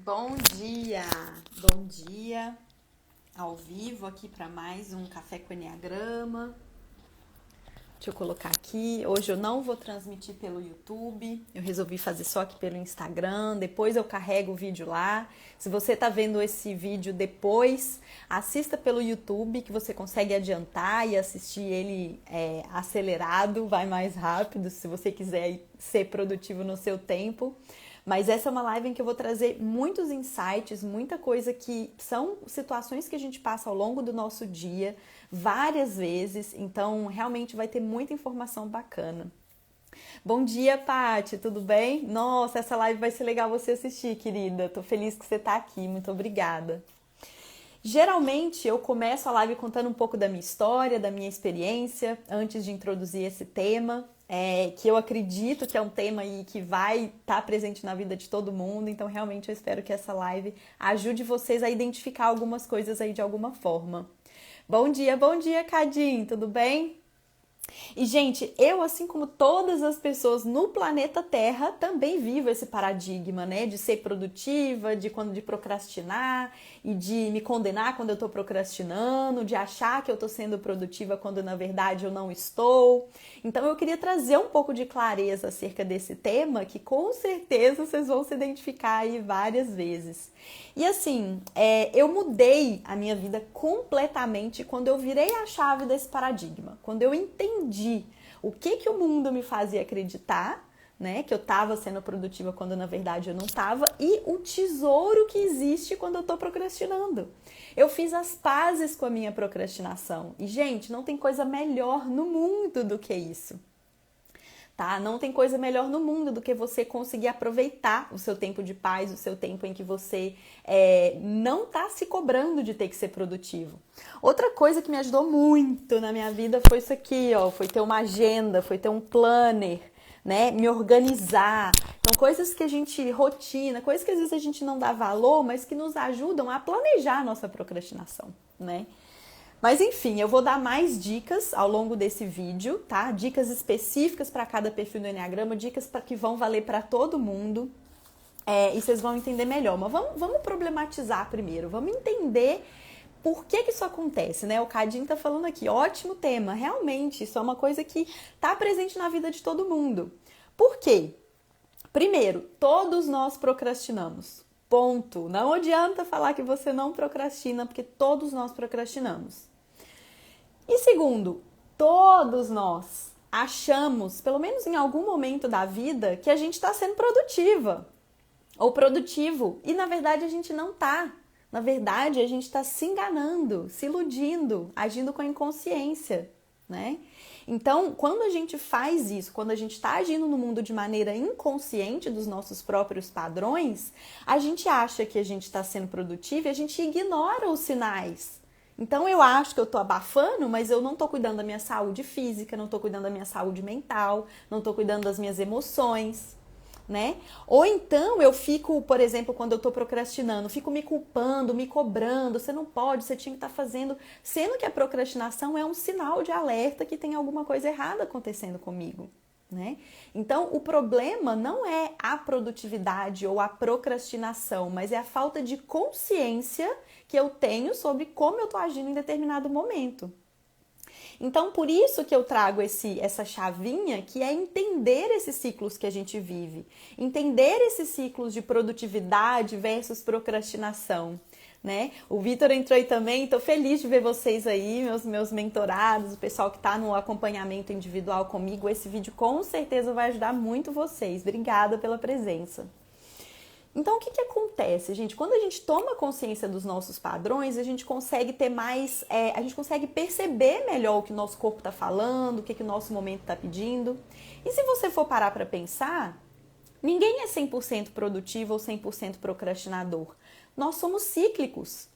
Bom dia! Bom dia! Ao vivo aqui para mais um Café com Enneagrama. Deixa eu colocar aqui. Hoje eu não vou transmitir pelo YouTube. Eu resolvi fazer só aqui pelo Instagram. Depois eu carrego o vídeo lá. Se você tá vendo esse vídeo depois, assista pelo YouTube, que você consegue adiantar e assistir ele acelerado, vai mais rápido, se você quiser ser produtivo no seu tempo. Mas essa é uma live em que eu vou trazer muitos insights, muita coisa que são situações que a gente passa ao longo do nosso dia, várias vezes, então realmente vai ter muita informação bacana. Bom dia, Paty, tudo bem? Nossa, essa live vai ser legal você assistir, querida. Tô feliz que você tá aqui, muito obrigada. Geralmente eu começo a live contando um pouco da minha história, da minha experiência, antes de introduzir esse tema, que eu acredito que é um tema aí que vai estar presente na vida de todo mundo, então realmente eu espero que essa live ajude vocês a identificar algumas coisas aí de alguma forma. Bom dia, Cadim, tudo bem? E, gente, eu, assim como todas as pessoas no planeta Terra, também vivo esse paradigma, né? De ser produtiva, de procrastinar e de me condenar quando eu tô procrastinando, de achar que eu tô sendo produtiva quando, na verdade, eu não estou. Então, eu queria trazer um pouco de clareza acerca desse tema, que com certeza vocês vão se identificar aí várias vezes. E, assim, eu mudei a minha vida completamente quando eu virei a chave desse paradigma, quando eu entendi o que o mundo me fazia acreditar, né, que eu estava sendo produtiva quando na verdade eu não estava, e o tesouro que existe quando eu estou procrastinando. Eu fiz as pazes com a minha procrastinação. E, gente, não tem coisa melhor no mundo do que isso. Tá? Não tem coisa melhor no mundo do que você conseguir aproveitar o seu tempo de paz, o seu tempo em que você não tá se cobrando de ter que ser produtivo. Outra coisa que me ajudou muito na minha vida foi isso aqui, ó, foi ter uma agenda, foi ter um planner, né? Me organizar. Então, coisas que a gente rotina, coisas que às vezes a gente não dá valor, mas que nos ajudam a planejar a nossa procrastinação, né? Mas enfim, eu vou dar mais dicas ao longo desse vídeo, tá? Dicas específicas para cada perfil do Enneagrama, dicas para que vão valer para todo mundo. E vocês vão entender melhor. Mas vamos problematizar primeiro, vamos entender por que isso acontece, né? O Cadim tá falando aqui, ótimo tema. Realmente, isso é uma coisa que tá presente na vida de todo mundo. Por quê? Primeiro, todos nós procrastinamos. Ponto. Não adianta falar que você não procrastina, porque todos nós procrastinamos. E segundo, todos nós achamos, pelo menos em algum momento da vida, que a gente está sendo produtiva ou produtivo. E na verdade a gente não está. Na verdade a gente está se enganando, se iludindo, agindo com a inconsciência, né? Então, quando a gente faz isso, quando a gente está agindo no mundo de maneira inconsciente dos nossos próprios padrões, a gente acha que a gente está sendo produtivo e a gente ignora os sinais. Então, eu acho que eu tô abafando, mas eu não tô cuidando da minha saúde física, não tô cuidando da minha saúde mental, não tô cuidando das minhas emoções, né? Ou então eu fico, por exemplo, quando eu tô procrastinando, fico me culpando, me cobrando, você não pode, você tinha que estar fazendo, sendo que a procrastinação é um sinal de alerta que tem alguma coisa errada acontecendo comigo, né? Então, o problema não é a produtividade ou a procrastinação, mas é a falta de consciência que eu tenho sobre como eu tô agindo em determinado momento. Então, por isso que eu trago essa chavinha, que é entender esses ciclos que a gente vive. Entender esses ciclos de produtividade versus procrastinação, né? O Vitor entrou aí também, tô feliz de ver vocês aí, meus mentorados, o pessoal que tá no acompanhamento individual comigo. Esse vídeo com certeza vai ajudar muito vocês. Obrigada pela presença. Então, o que acontece, gente? Quando a gente toma consciência dos nossos padrões, a gente consegue ter mais, a gente consegue perceber melhor o que o nosso corpo está falando, o que o nosso momento está pedindo. E se você for parar para pensar, ninguém é 100% produtivo ou 100% procrastinador. Nós somos cíclicos.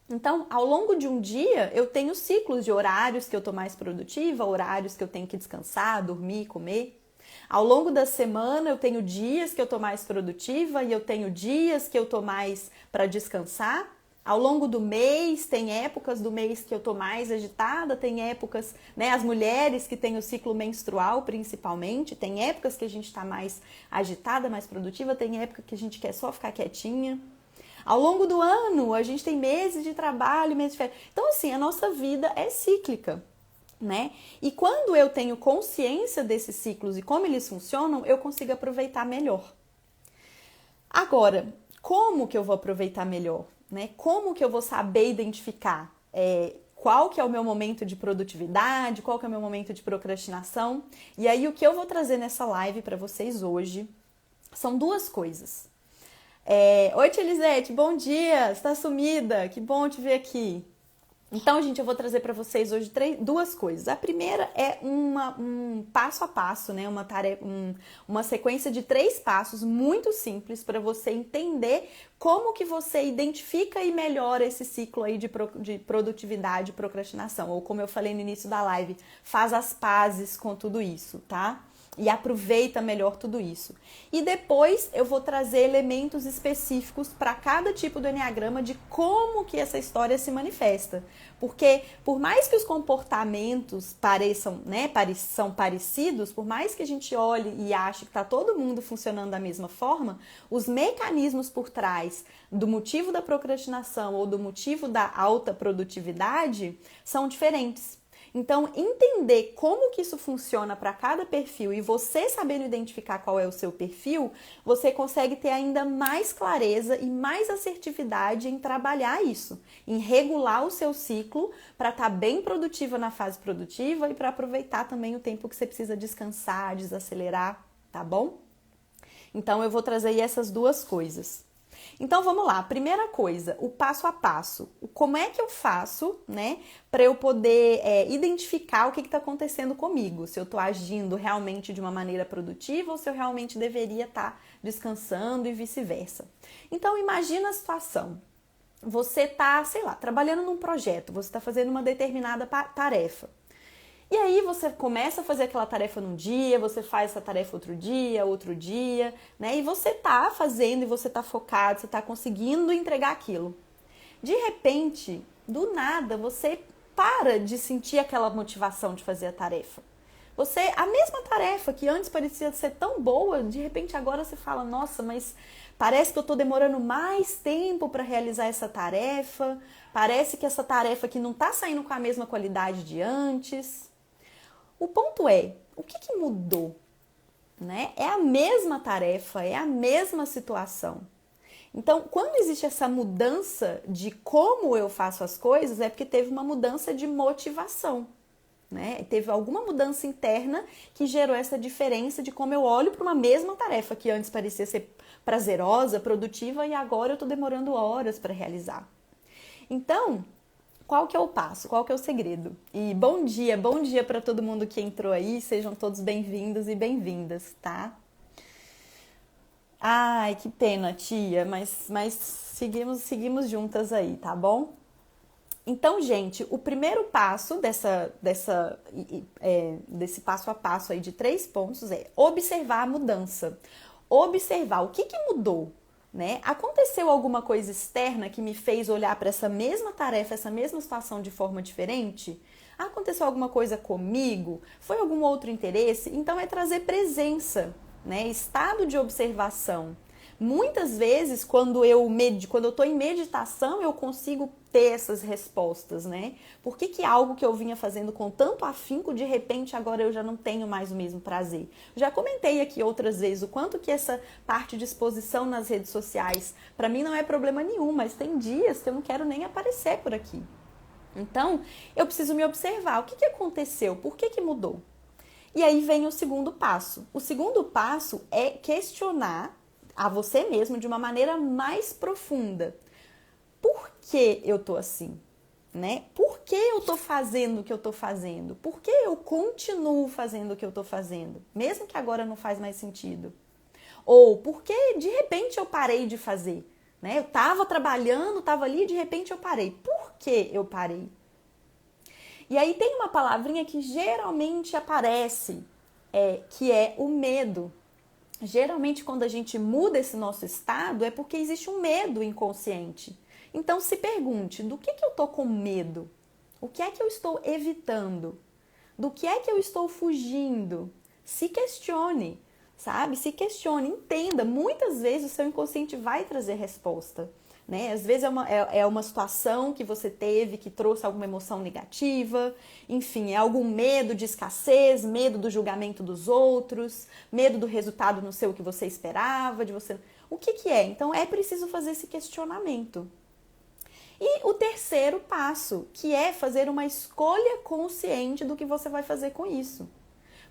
Então, ao longo de um dia, eu tenho ciclos de horários que eu estou mais produtiva, horários que eu tenho que descansar, dormir, comer. Ao longo da semana, eu tenho dias que eu tô mais produtiva e eu tenho dias que eu tô mais para descansar. Ao longo do mês, tem épocas do mês que eu tô mais agitada, tem épocas, né, as mulheres que têm o ciclo menstrual principalmente, tem épocas que a gente tá mais agitada, mais produtiva, tem época que a gente quer só ficar quietinha. Ao longo do ano, a gente tem meses de trabalho, meses de férias. Então, assim, a nossa vida é cíclica, né? E quando eu tenho consciência desses ciclos e como eles funcionam, eu consigo aproveitar melhor. Agora, como que eu vou aproveitar melhor, né? Como que eu vou saber identificar qual que é o meu momento de produtividade, qual que é o meu momento de procrastinação? E aí, o que eu vou trazer nessa live para vocês hoje são duas coisas. Oi, Tia Elisete, bom dia! Está sumida? Que bom te ver aqui. Então, gente, eu vou trazer para vocês hoje duas coisas. A primeira é um passo a passo, né? Uma sequência de 3 passos muito simples para você entender como que você identifica e melhora esse ciclo aí de produtividade e procrastinação. Ou como eu falei no início da live, faz as pazes com tudo isso, tá? E aproveita melhor tudo isso. E depois eu vou trazer elementos específicos para cada tipo do enneagrama de como que essa história se manifesta. Porque por mais que os comportamentos pareçam, né, são parecidos, por mais que a gente olhe e ache que está todo mundo funcionando da mesma forma, os mecanismos por trás do motivo da procrastinação ou do motivo da alta produtividade são diferentes. Então, entender como que isso funciona para cada perfil e você sabendo identificar qual é o seu perfil, você consegue ter ainda mais clareza e mais assertividade em trabalhar isso, em regular o seu ciclo para estar bem produtiva na fase produtiva e para aproveitar também o tempo que você precisa descansar, desacelerar, tá bom? Então, eu vou trazer aí essas duas coisas. Então vamos lá, primeira coisa, o passo a passo. Como é que eu faço, né, para eu poder identificar o que está acontecendo comigo? Se eu estou agindo realmente de uma maneira produtiva ou se eu realmente deveria estar descansando e vice-versa. Então imagina a situação. Você está, sei lá, trabalhando num projeto, você está fazendo uma determinada tarefa. E aí você começa a fazer aquela tarefa num dia, você faz essa tarefa outro dia, né? E você tá fazendo e você tá focado, você tá conseguindo entregar aquilo. De repente, do nada, você para de sentir aquela motivação de fazer a tarefa. A mesma tarefa que antes parecia ser tão boa, de repente agora você fala, nossa, mas parece que eu tô demorando mais tempo para realizar essa tarefa, parece que essa tarefa aqui não tá saindo com a mesma qualidade de antes. O ponto é, o que mudou? Né? É a mesma tarefa, é a mesma situação. Então, quando existe essa mudança de como eu faço as coisas, é porque teve uma mudança de motivação. Né? Teve alguma mudança interna que gerou essa diferença de como eu olho para uma mesma tarefa que antes parecia ser prazerosa, produtiva e agora eu estou demorando horas para realizar. Então, qual que é o passo? Qual que é o segredo? E bom dia para todo mundo que entrou aí, sejam todos bem-vindos e bem-vindas, tá? Ai, que pena, tia, mas seguimos juntas aí, tá bom? Então, gente, o primeiro passo desse passo a passo aí de 3 pontos é observar a mudança. Observar o que mudou. Né? Aconteceu alguma coisa externa que me fez olhar para essa mesma tarefa, essa mesma situação de forma diferente? Aconteceu alguma coisa comigo? Foi algum outro interesse? Então é trazer presença, né? Estado de observação. Muitas vezes, quando eu estou em meditação, eu consigo ter essas respostas, né? Por que algo que eu vinha fazendo com tanto afinco, de repente agora eu já não tenho mais o mesmo prazer? Já comentei aqui outras vezes o quanto que essa parte de exposição nas redes sociais, para mim não é problema nenhum, mas tem dias que eu não quero nem aparecer por aqui. Então, eu preciso me observar. O que aconteceu? Por que mudou? E aí vem o segundo passo. O segundo passo é questionar a você mesmo de uma maneira mais profunda. Por que eu tô assim? Né? Por que eu tô fazendo o que eu tô fazendo? Por que eu continuo fazendo o que eu tô fazendo? Mesmo que agora não faz mais sentido. Ou por que de repente eu parei de fazer? Né? Eu tava trabalhando, tava ali e de repente eu parei. Por que eu parei? E aí tem uma palavrinha que geralmente aparece, que é o medo. Geralmente, quando a gente muda esse nosso estado, é porque existe um medo inconsciente. Então, se pergunte, do que eu estou com medo? O que é que eu estou evitando? Do que é que eu estou fugindo? Se questione, sabe? Se questione, entenda. Muitas vezes o seu inconsciente vai trazer resposta. né? Às vezes é uma situação que você teve que trouxe alguma emoção negativa, enfim, é algum medo de escassez, medo do julgamento dos outros, medo do resultado não ser o que você esperava, de você... O que que é? Então é preciso fazer esse questionamento. E o terceiro passo, que é fazer uma escolha consciente do que você vai fazer com isso.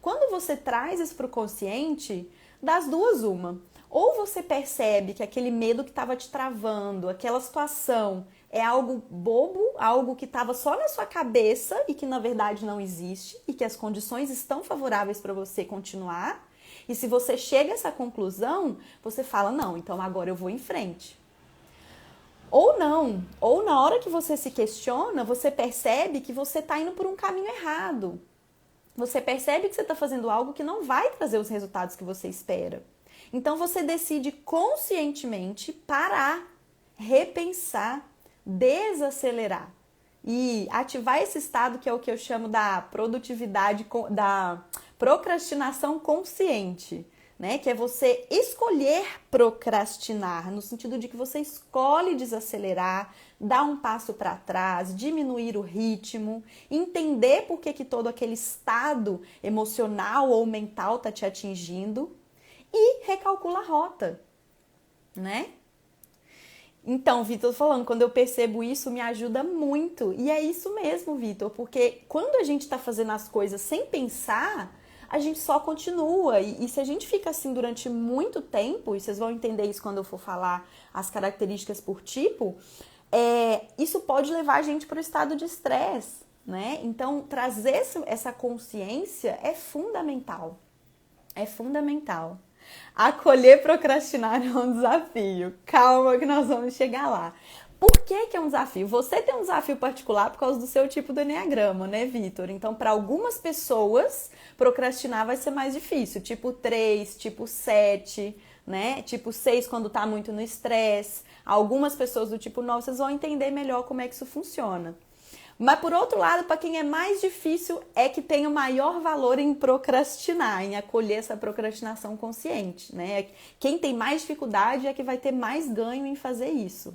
Quando você traz isso para o consciente, das duas uma. Ou você percebe que aquele medo que estava te travando, aquela situação é algo bobo, algo que estava só na sua cabeça e que na verdade não existe e que as condições estão favoráveis para você continuar. E se você chega a essa conclusão, você fala, não, então agora eu vou em frente. Ou não, ou na hora que você se questiona, você percebe que você está indo por um caminho errado. Você percebe que você está fazendo algo que não vai trazer os resultados que você espera. Então você decide conscientemente parar, repensar, desacelerar e ativar esse estado que é o que eu chamo da produtividade, da procrastinação consciente, né? Que é você escolher procrastinar, no sentido de que você escolhe desacelerar, dar um passo para trás, diminuir o ritmo, entender por que todo aquele estado emocional ou mental está te atingindo e recalcula a rota, né? Então, Vitor, falando, quando eu percebo isso, me ajuda muito. E é isso mesmo, Vitor, porque quando a gente está fazendo as coisas sem pensar, a gente só continua. E se a gente fica assim durante muito tempo, e vocês vão entender isso quando eu for falar as características por tipo, isso pode levar a gente para o estado de estresse, né? Então, trazer essa consciência é fundamental. É fundamental. Acolher procrastinar é um desafio. Calma que nós vamos chegar lá. Por que é um desafio? Você tem um desafio particular por causa do seu tipo do enneagrama, né, Vitor? Então, para algumas pessoas, procrastinar vai ser mais difícil. Tipo 3, tipo 7, né? Tipo 6 quando tá muito no estresse. Algumas pessoas do tipo 9, vocês vão entender melhor como é que isso funciona. Mas, por outro lado, para quem é mais difícil, é que tem o maior valor em procrastinar, em acolher essa procrastinação consciente, né? Quem tem mais dificuldade é que vai ter mais ganho em fazer isso.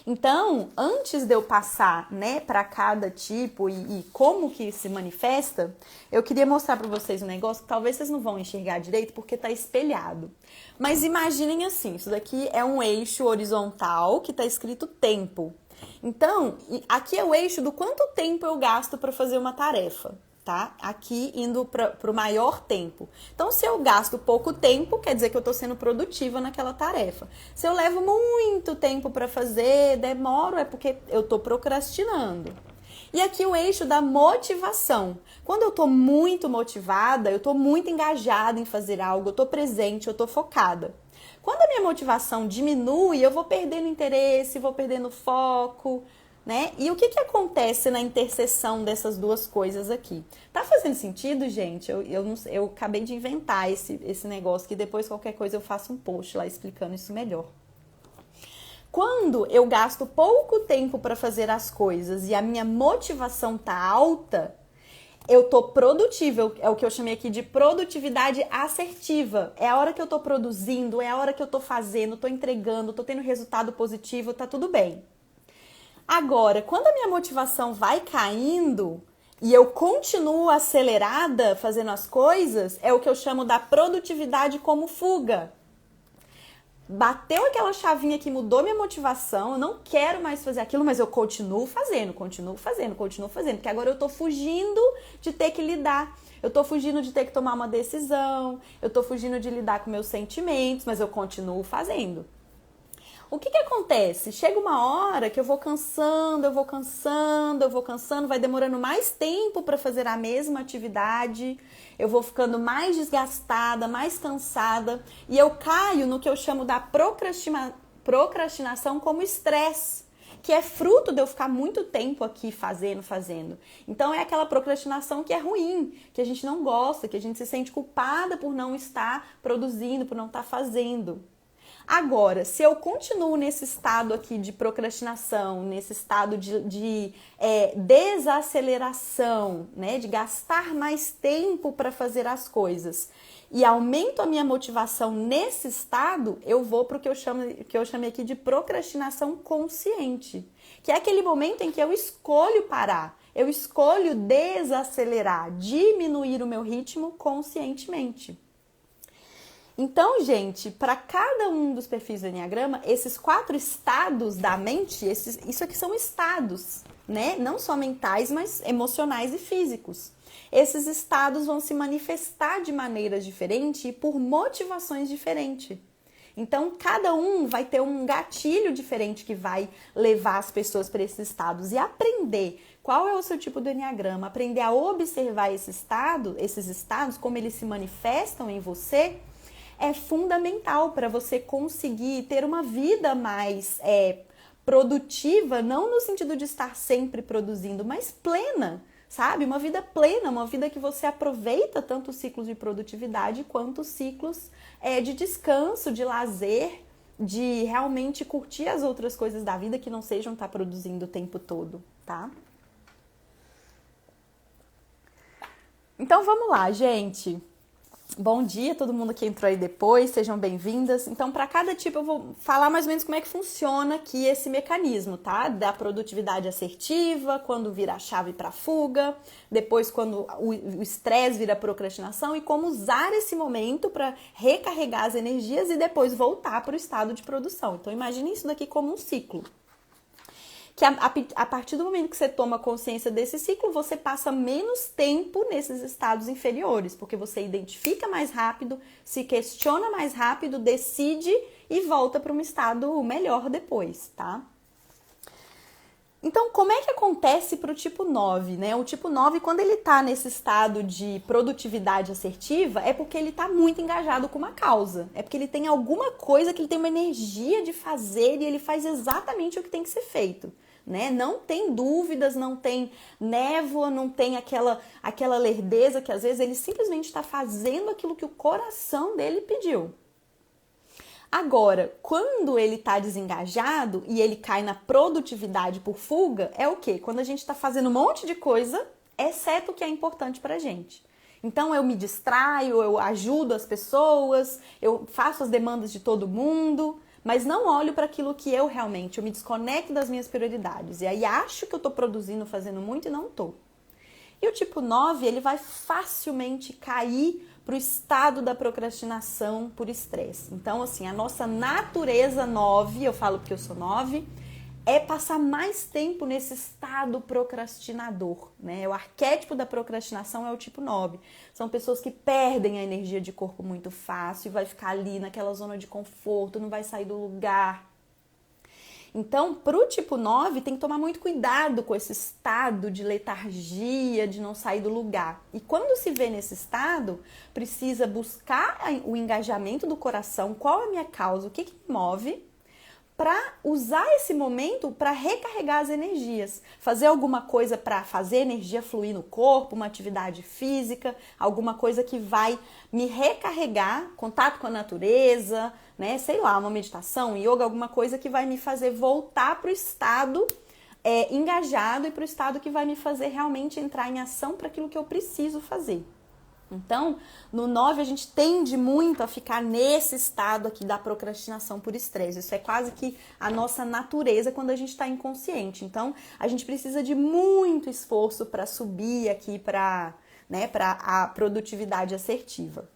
Então, antes de eu passar, né, para cada tipo e como que se manifesta, eu queria mostrar para vocês um negócio que talvez vocês não vão enxergar direito porque está espelhado. Mas imaginem assim, isso daqui é um eixo horizontal que está escrito tempo. Então, aqui é o eixo do quanto tempo eu gasto para fazer uma tarefa, tá? Aqui indo para o maior tempo. Então, se eu gasto pouco tempo, quer dizer que eu estou sendo produtiva naquela tarefa. Se eu levo muito tempo para fazer, demoro, é porque eu estou procrastinando. E aqui o eixo da motivação. Quando eu estou muito motivada, eu estou muito engajada em fazer algo, eu estou presente, eu estou focada. Quando a minha motivação diminui, eu vou perdendo interesse, vou perdendo foco, né? E o que acontece na interseção dessas duas coisas aqui? Tá fazendo sentido, gente? Eu acabei de inventar esse negócio, que depois qualquer coisa eu faço um post lá explicando isso melhor. Quando eu gasto pouco tempo para fazer as coisas e a minha motivação tá alta, eu tô produtiva, é o que eu chamei aqui de produtividade assertiva. É a hora que eu tô produzindo, é a hora que eu tô fazendo, tô entregando, tô tendo resultado positivo, tá tudo bem. Agora, quando a minha motivação vai caindo e eu continuo acelerada fazendo as coisas, é o que eu chamo da produtividade como fuga. Bateu aquela chavinha que mudou minha motivação, eu não quero mais fazer aquilo, mas eu continuo fazendo, porque agora eu tô fugindo de ter que lidar, eu tô fugindo de ter que tomar uma decisão, eu tô fugindo de lidar com meus sentimentos, mas eu continuo fazendo. O que acontece? Chega uma hora que eu vou cansando, vai demorando mais tempo para fazer a mesma atividade, eu vou ficando mais desgastada, mais cansada e eu caio no que eu chamo da procrastinação como estresse, que é fruto de eu ficar muito tempo aqui fazendo. Então é aquela procrastinação que é ruim, que a gente não gosta, que a gente se sente culpada por não estar produzindo, por não estar fazendo. Agora, se eu continuo nesse estado aqui de procrastinação, nesse estado de desaceleração, né, de gastar mais tempo para fazer as coisas, e aumento a minha motivação nesse estado, eu vou para o que eu chamei aqui de procrastinação consciente, que é aquele momento em que eu escolho parar, eu escolho desacelerar, diminuir o meu ritmo conscientemente. Então, gente, para cada um dos perfis do Enneagrama, esses 4 estados da mente, isso aqui são estados, né? Não só mentais, mas emocionais e físicos. Esses estados vão se manifestar de maneiras diferentes e por motivações diferentes. Então, cada um vai ter um gatilho diferente que vai levar as pessoas para esses estados. E aprender qual é o seu tipo do Enneagrama, aprender a observar esses estados, como eles se manifestam em você, é fundamental para você conseguir ter uma vida mais produtiva, não no sentido de estar sempre produzindo, mas plena, sabe? Uma vida plena, uma vida que você aproveita tanto os ciclos de produtividade quanto os ciclos de descanso, de lazer, de realmente curtir as outras coisas da vida que não sejam estar produzindo o tempo todo, tá? Então vamos lá, gente. Bom dia, todo mundo que entrou aí depois, sejam bem-vindas. Então, para cada tipo, eu vou falar mais ou menos como é que funciona aqui esse mecanismo, tá? Da produtividade assertiva, quando vira a chave para fuga, depois quando o estresse vira procrastinação e como usar esse momento para recarregar as energias e depois voltar para o estado de produção. Então, imagine isso daqui como um ciclo. Que a partir do momento que você toma consciência desse ciclo, você passa menos tempo nesses estados inferiores, porque você identifica mais rápido, se questiona mais rápido, decide e volta para um estado melhor depois, tá? Então, como é que acontece para o tipo 9, né? O tipo 9, quando ele está nesse estado de produtividade assertiva, é porque ele está muito engajado com uma causa. É porque ele tem alguma coisa que ele tem uma energia de fazer e ele faz exatamente o que tem que ser feito. Né? Não tem dúvidas, não tem névoa, não tem aquela lerdeza que às vezes ele simplesmente está fazendo aquilo que o coração dele pediu. Agora, quando ele está desengajado e ele cai na produtividade por fuga, é o quê? Quando a gente está fazendo um monte de coisa, exceto o que é importante pra gente. Então eu me distraio, eu ajudo as pessoas, eu faço as demandas de todo mundo, mas não olho para aquilo que eu me desconecto das minhas prioridades. E aí acho que eu estou produzindo, fazendo muito e não estou. E o tipo 9, ele vai facilmente cair para o estado da procrastinação por estresse. Então, assim, a nossa natureza 9, eu falo porque eu sou 9, é passar mais tempo nesse estado procrastinador, né? O arquétipo da procrastinação é o tipo 9. São pessoas que perdem a energia de corpo muito fácil, vai ficar ali naquela zona de conforto, não vai sair do lugar. Então, para o tipo 9, tem que tomar muito cuidado com esse estado de letargia, de não sair do lugar. E quando se vê nesse estado, precisa buscar o engajamento do coração, qual é a minha causa, o que me move, para usar esse momento para recarregar as energias. Fazer alguma coisa para fazer a energia fluir no corpo, uma atividade física, alguma coisa que vai me recarregar, contato com a natureza, né? Sei lá, uma meditação, yoga, alguma coisa que vai me fazer voltar para o estado engajado e para o estado que vai me fazer realmente entrar em ação para aquilo que eu preciso fazer. Então, no 9 a gente tende muito a ficar nesse estado aqui da procrastinação por estresse. Isso é quase que a nossa natureza quando a gente está inconsciente. Então, a gente precisa de muito esforço para subir aqui para a produtividade assertiva.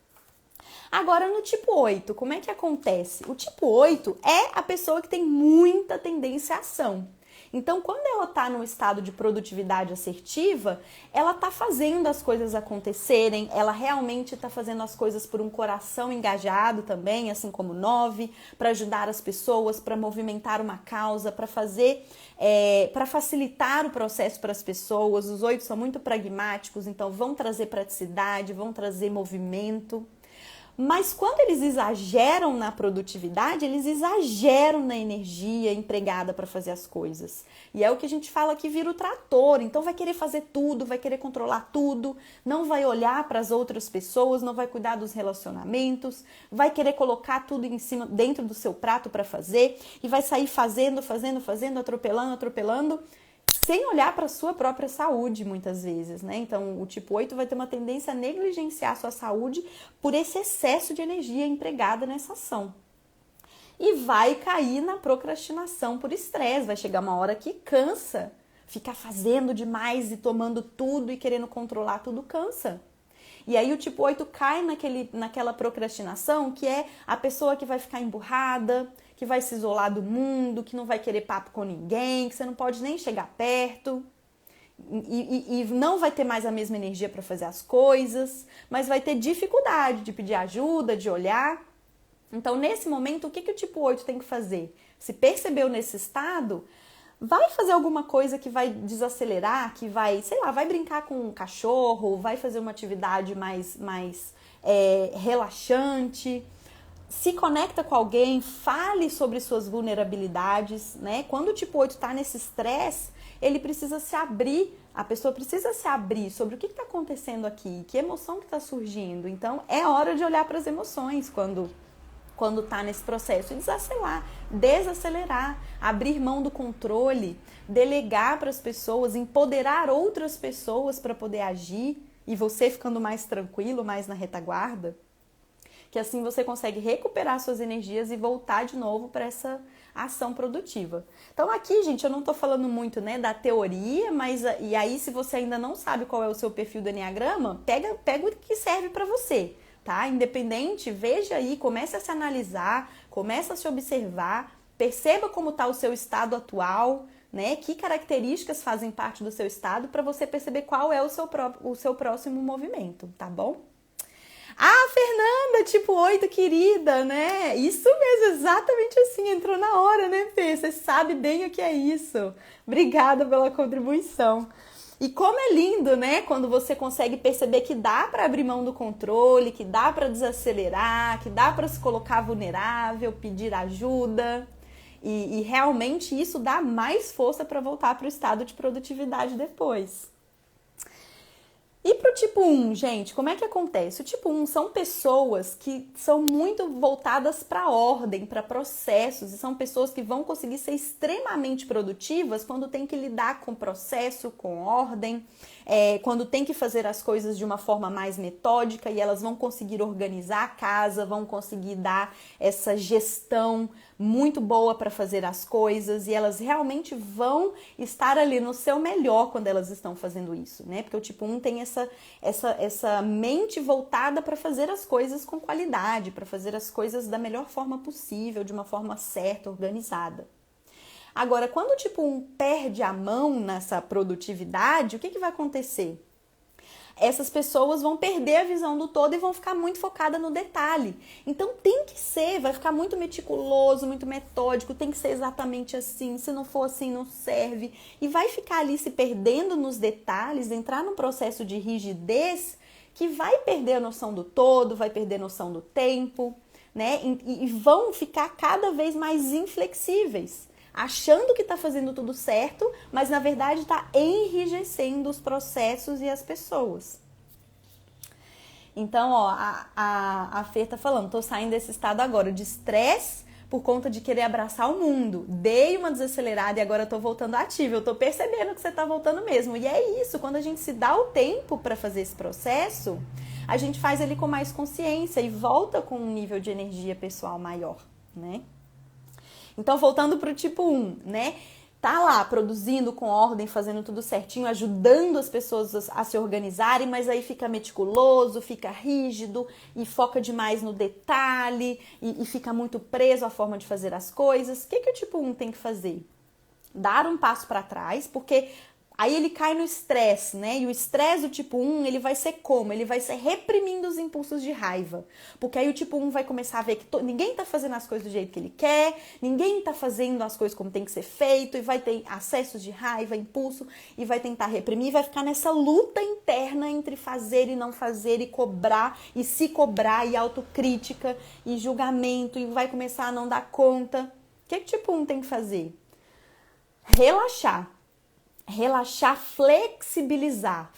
Agora, no tipo 8, como é que acontece? O tipo 8 é a pessoa que tem muita tendência à ação. Então, quando ela está num estado de produtividade assertiva, ela está fazendo as coisas acontecerem, ela realmente está fazendo as coisas por um coração engajado também, assim como o 9, para ajudar as pessoas, para movimentar uma causa, para para facilitar o processo para as pessoas. Os 8 são muito pragmáticos, então vão trazer praticidade, vão trazer movimento. Mas quando eles exageram na produtividade, eles exageram na energia empregada para fazer as coisas. E é o que a gente fala que vira o trator. Então vai querer fazer tudo, vai querer controlar tudo, não vai olhar para as outras pessoas, não vai cuidar dos relacionamentos, vai querer colocar tudo em cima, dentro do seu prato para fazer e vai sair fazendo, atropelando, sem olhar para a sua própria saúde, muitas vezes, né? Então, o tipo 8 vai ter uma tendência a negligenciar a sua saúde por esse excesso de energia empregada nessa ação. E vai cair na procrastinação por estresse. Vai chegar uma hora que cansa. Ficar fazendo demais e tomando tudo e querendo controlar tudo cansa. E aí o tipo 8 cai naquela procrastinação, que é a pessoa que vai ficar emburrada, que vai se isolar do mundo, que não vai querer papo com ninguém, que você não pode nem chegar perto. E não vai ter mais a mesma energia para fazer as coisas, mas vai ter dificuldade de pedir ajuda, de olhar. Então, nesse momento, o que o tipo 8 tem que fazer? Se percebeu nesse estado, vai fazer alguma coisa que vai desacelerar, que vai, sei lá, vai brincar com um cachorro, vai fazer uma atividade mais relaxante, se conecta com alguém, fale sobre suas vulnerabilidades, né? Quando o tipo 8 está nesse estresse, ele precisa se abrir, a pessoa precisa se abrir sobre o que está acontecendo aqui, que emoção que está surgindo. Então, é hora de olhar para as emoções quando está nesse processo, e desacelerar, abrir mão do controle, delegar para as pessoas, empoderar outras pessoas para poder agir, e você ficando mais tranquilo, mais na retaguarda, que assim você consegue recuperar suas energias e voltar de novo para essa ação produtiva. Então aqui, gente, eu não tô falando muito, né, da teoria, mas e aí se você ainda não sabe qual é o seu perfil do Enneagrama, pega o que serve para você. Tá? Independente, veja aí, comece a se analisar, comece a se observar, perceba como está o seu estado atual, né? Que características fazem parte do seu estado para você perceber qual é o seu próximo movimento, tá bom? Ah, Fernanda, tipo 8, querida, né? Isso mesmo, exatamente assim, entrou na hora, né, Fê? Você sabe bem o que é isso. Obrigada pela contribuição. E como é lindo, né, quando você consegue perceber que dá para abrir mão do controle, que dá para desacelerar, que dá para se colocar vulnerável, pedir ajuda. E realmente isso dá mais força para voltar para o estado de produtividade depois. E pro tipo 1, gente, como é que acontece? O tipo 1 são pessoas que são muito voltadas para ordem, para processos, e são pessoas que vão conseguir ser extremamente produtivas quando tem que lidar com processo, com ordem, quando tem que fazer as coisas de uma forma mais metódica, e elas vão conseguir organizar a casa, vão conseguir dar essa gestão muito boa para fazer as coisas, e elas realmente vão estar ali no seu melhor quando elas estão fazendo isso, né? Porque o tipo 1 tem essa mente voltada para fazer as coisas com qualidade, para fazer as coisas da melhor forma possível, de uma forma certa, organizada. Agora, quando o tipo 1 perde a mão nessa produtividade, o que vai acontecer? Essas pessoas vão perder a visão do todo e vão ficar muito focadas no detalhe. Então tem que ser, vai ficar muito meticuloso, muito metódico, tem que ser exatamente assim, se não for assim não serve. E vai ficar ali se perdendo nos detalhes, entrar num processo de rigidez que vai perder a noção do todo, vai perder a noção do tempo, né? E vão ficar cada vez mais inflexíveis, achando que está fazendo tudo certo, mas na verdade está enrijecendo os processos e as pessoas. Então, ó, a Fê tá falando, tô saindo desse estado agora de estresse por conta de querer abraçar o mundo. Dei uma desacelerada e agora tô voltando ativa. Eu tô percebendo que você tá voltando mesmo. E é isso, quando a gente se dá o tempo para fazer esse processo, a gente faz ele com mais consciência e volta com um nível de energia pessoal maior, né? Então, voltando para o tipo 1, né? Tá lá produzindo com ordem, fazendo tudo certinho, ajudando as pessoas a se organizarem, mas aí fica meticuloso, fica rígido e foca demais no detalhe e fica muito preso à forma de fazer as coisas. O que o tipo 1 tem que fazer? Dar um passo para trás, porque aí ele cai no estresse, né? E o estresse do tipo 1, ele vai ser como? Ele vai ser reprimindo os impulsos de raiva. Porque aí o tipo 1 vai começar a ver que ninguém tá fazendo as coisas do jeito que ele quer, ninguém tá fazendo as coisas como tem que ser feito, e vai ter acessos de raiva, impulso, e vai tentar reprimir, e vai ficar nessa luta interna entre fazer e não fazer, e cobrar, e se cobrar, e autocrítica, e julgamento, e vai começar a não dar conta. O que o tipo 1 tem que fazer? Relaxar. relaxar, flexibilizar,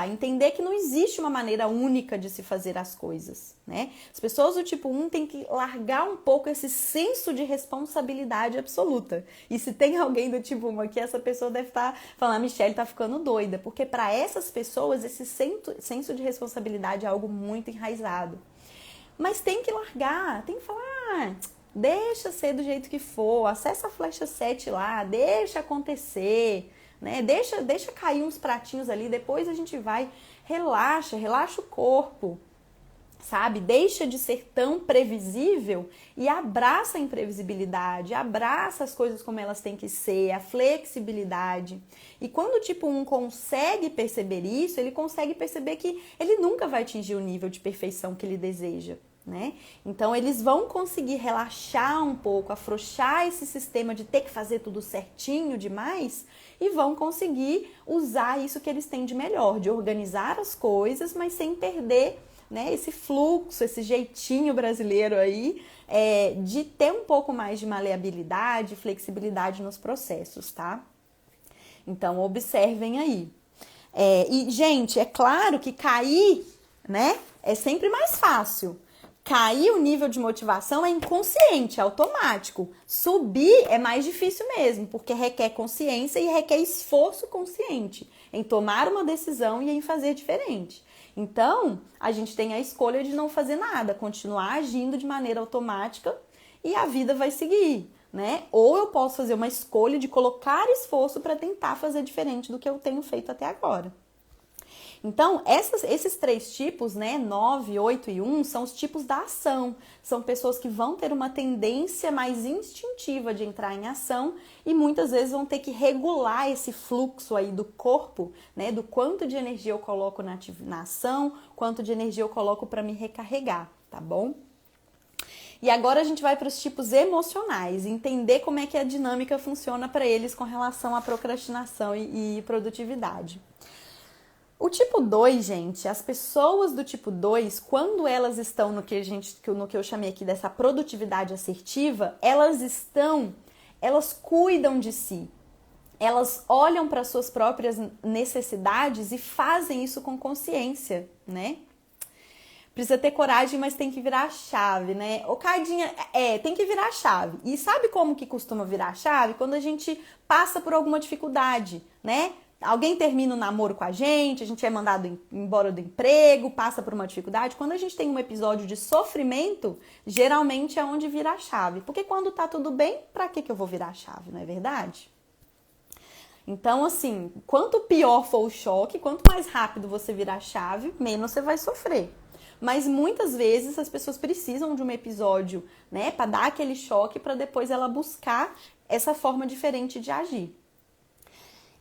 entender que não existe uma maneira única de se fazer as coisas, né? As pessoas do tipo 1 têm que largar um pouco esse senso de responsabilidade absoluta. E se tem alguém do tipo 1 aqui, essa pessoa deve estar falando, a Michelle tá ficando doida, porque para essas pessoas esse senso de responsabilidade é algo muito enraizado. Mas tem que largar, tem que falar, deixa ser do jeito que for, acessa a flecha 7 lá, deixa acontecer, né? Deixa cair uns pratinhos ali, depois a gente vai, relaxa o corpo, sabe? Deixa de ser tão previsível e abraça a imprevisibilidade, abraça as coisas como elas têm que ser, a flexibilidade. E quando o tipo 1 consegue perceber isso, ele consegue perceber que ele nunca vai atingir o nível de perfeição que ele deseja, né? Então eles vão conseguir relaxar um pouco, afrouxar esse sistema de ter que fazer tudo certinho demais e vão conseguir usar isso que eles têm de melhor, de organizar as coisas, mas sem perder, né, esse fluxo, esse jeitinho brasileiro aí, de ter um pouco mais de maleabilidade, flexibilidade nos processos, tá? Então observem aí. E, gente, é claro que cair, né, é sempre mais fácil. Cair o nível de motivação é inconsciente, é automático. Subir é mais difícil mesmo, porque requer consciência e requer esforço consciente em tomar uma decisão e em fazer diferente. Então, a gente tem a escolha de não fazer nada, continuar agindo de maneira automática e a vida vai seguir, né? Ou eu posso fazer uma escolha de colocar esforço para tentar fazer diferente do que eu tenho feito até agora. Então, esses 3 tipos, né, 9, 8 e 1, são os tipos da ação. São pessoas que vão ter uma tendência mais instintiva de entrar em ação e muitas vezes vão ter que regular esse fluxo aí do corpo, né, do quanto de energia eu coloco na ação, quanto de energia eu coloco para me recarregar, tá bom? E agora a gente vai para os tipos emocionais, entender como é que a dinâmica funciona para eles com relação à procrastinação e produtividade. O tipo 2, gente, as pessoas do tipo 2, quando elas estão no que eu chamei aqui dessa produtividade assertiva, elas cuidam de si. Elas olham para suas próprias necessidades e fazem isso com consciência, né? Precisa ter coragem, mas tem que virar a chave, né? Ô, Cardinha, tem que virar a chave. E sabe como que costuma virar a chave? Quando a gente passa por alguma dificuldade, né? Alguém termina o namoro com a gente é mandado embora do emprego, passa por uma dificuldade. Quando a gente tem um episódio de sofrimento, geralmente é onde vira a chave. Porque quando tá tudo bem, pra que eu vou virar a chave, não é verdade? Então, assim, quanto pior for o choque, quanto mais rápido você virar a chave, menos você vai sofrer. Mas muitas vezes as pessoas precisam de um episódio, né, para dar aquele choque, para depois ela buscar essa forma diferente de agir.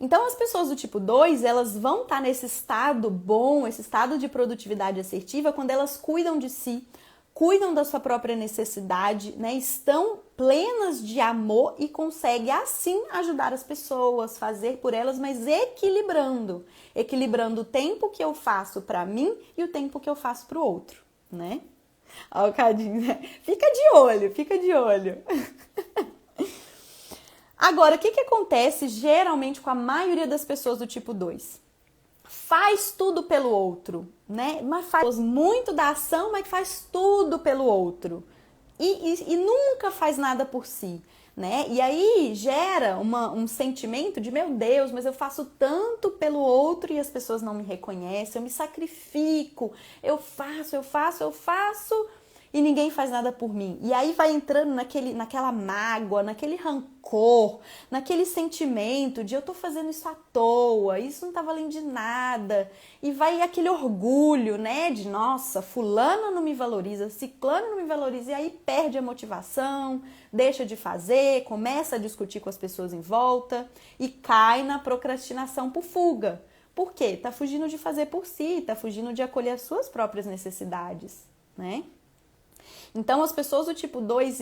Então, as pessoas do tipo 2, elas vão estar nesse estado bom, esse estado de produtividade assertiva, quando elas cuidam de si, cuidam da sua própria necessidade, né? Estão plenas de amor e conseguem, assim, ajudar as pessoas, fazer por elas, mas equilibrando o tempo que eu faço para mim e o tempo que eu faço para o outro, né? Ó, o Cadinho, né? Fica de olho. Agora, o que acontece geralmente com a maioria das pessoas do tipo 2? Faz tudo pelo outro, né? Mas faz muito da ação, mas faz tudo pelo outro. E nunca faz nada por si, né? E aí gera um sentimento de, meu Deus, mas eu faço tanto pelo outro e as pessoas não me reconhecem, eu me sacrifico, eu faço, e ninguém faz nada por mim. E aí vai entrando naquela mágoa, naquele rancor, naquele sentimento de eu tô fazendo isso à toa, isso não tá valendo de nada. E vai aquele orgulho, né, de nossa, fulano não me valoriza, ciclano não me valoriza, e aí perde a motivação, deixa de fazer, começa a discutir com as pessoas em volta e cai na procrastinação por fuga. Por quê? Tá fugindo de fazer por si, tá fugindo de acolher as suas próprias necessidades, né? Então, as pessoas do tipo 2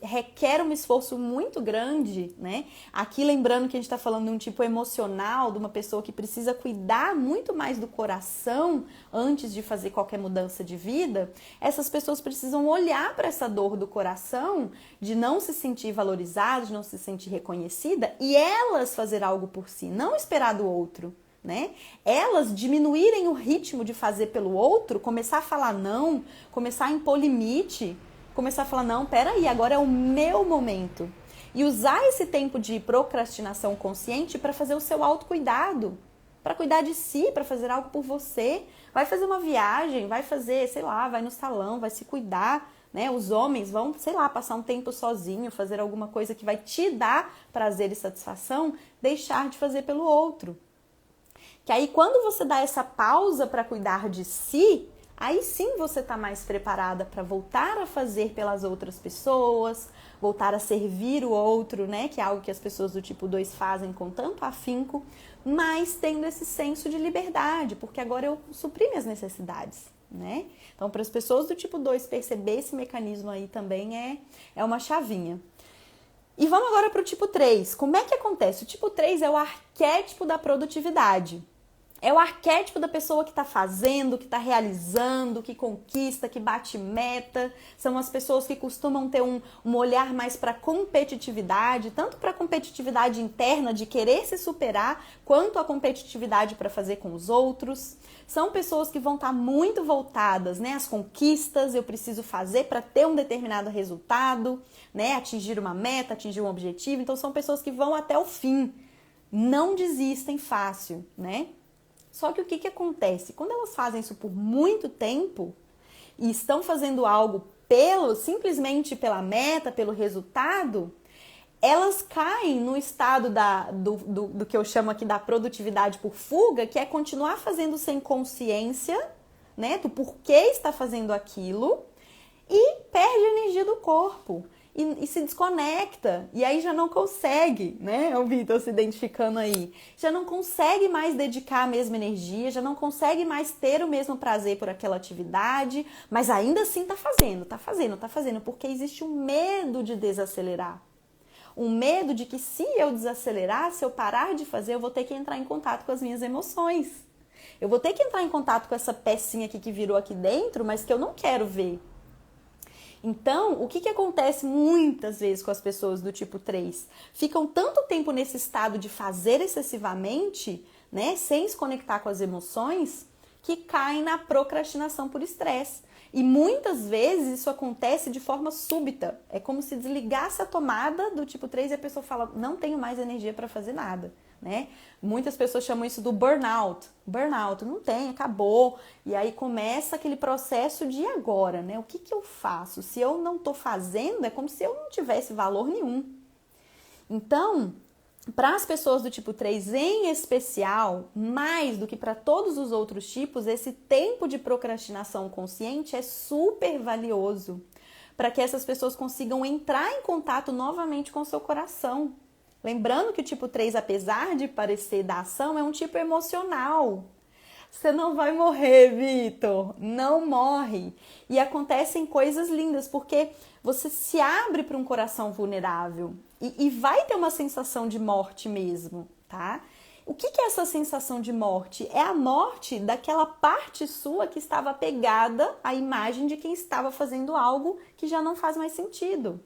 requer um esforço muito grande, né? Aqui, lembrando que a gente está falando de um tipo emocional, de uma pessoa que precisa cuidar muito mais do coração antes de fazer qualquer mudança de vida, essas pessoas precisam olhar para essa dor do coração, de não se sentir valorizada, de não se sentir reconhecida, e elas fazer algo por si, não esperar do outro. Né? Elas diminuírem o ritmo de fazer pelo outro, começar a falar não, começar a impor limite, começar a falar não, peraí, agora é o meu momento. E usar esse tempo de procrastinação consciente para fazer o seu autocuidado, para cuidar de si, para fazer algo por você. Vai fazer uma viagem, vai fazer, sei lá, vai no salão, vai se cuidar, né? Os homens vão, sei lá, passar um tempo sozinho, fazer alguma coisa que vai te dar prazer e satisfação, deixar de fazer pelo outro. Que aí quando você dá essa pausa para cuidar de si, aí sim você está mais preparada para voltar a fazer pelas outras pessoas, voltar a servir o outro, né? Que é algo que as pessoas do tipo 2 fazem com tanto afinco, mas tendo esse senso de liberdade, porque agora eu supri minhas necessidades, né? Então, para as pessoas do tipo 2 perceber esse mecanismo aí também é uma chavinha. E vamos agora para o tipo 3. Como é que acontece? O tipo 3 é o arquétipo da produtividade. É o arquétipo da pessoa que está fazendo, que está realizando, que conquista, que bate meta. São as pessoas que costumam ter um olhar mais para competitividade, tanto para a competitividade interna de querer se superar, quanto a competitividade para fazer com os outros. São pessoas que vão estar muito voltadas, né, às conquistas, eu preciso fazer para ter um determinado resultado, né, atingir uma meta, atingir um objetivo. Então são pessoas que vão até o fim, não desistem fácil, né? Só que o que acontece? Quando elas fazem isso por muito tempo e estão fazendo algo simplesmente pela meta, pelo resultado, elas caem no estado do que eu chamo aqui da produtividade por fuga, que é continuar fazendo sem consciência, né, do porquê está fazendo aquilo, e perde a energia do corpo. E se desconecta, e aí já não consegue, né? O Vitor se identificando aí. Já não consegue mais dedicar a mesma energia, já não consegue mais ter o mesmo prazer por aquela atividade, mas ainda assim tá fazendo, porque existe um medo de desacelerar. Um medo de que se eu desacelerar, se eu parar de fazer, eu vou ter que entrar em contato com as minhas emoções. Eu vou ter que entrar em contato com essa pecinha aqui que virou aqui dentro, mas que eu não quero ver. Então, o que acontece muitas vezes com as pessoas do tipo 3? Ficam tanto tempo nesse estado de fazer excessivamente, né, sem se conectar com as emoções, que caem na procrastinação por estresse. E muitas vezes isso acontece de forma súbita. É como se desligasse a tomada do tipo 3 e a pessoa fala, não tenho mais energia para fazer nada. Né? Muitas pessoas chamam isso do burnout. Burnout, não tem, acabou. E aí começa aquele processo de agora, né? O que eu faço? Se eu não estou fazendo, é como se eu não tivesse valor nenhum. Então, para as pessoas do tipo 3 em especial, mais do que para todos os outros tipos, esse tempo de procrastinação consciente é super valioso para que essas pessoas consigam entrar em contato novamente com o seu coração. Lembrando que o tipo 3, apesar de parecer da ação, é um tipo emocional. Você não vai morrer, Vitor. Não morre. E acontecem coisas lindas, porque você se abre para um coração vulnerável. E vai ter uma sensação de morte mesmo, tá? O que é essa sensação de morte? É a morte daquela parte sua que estava apegada à imagem de quem estava fazendo algo que já não faz mais sentido.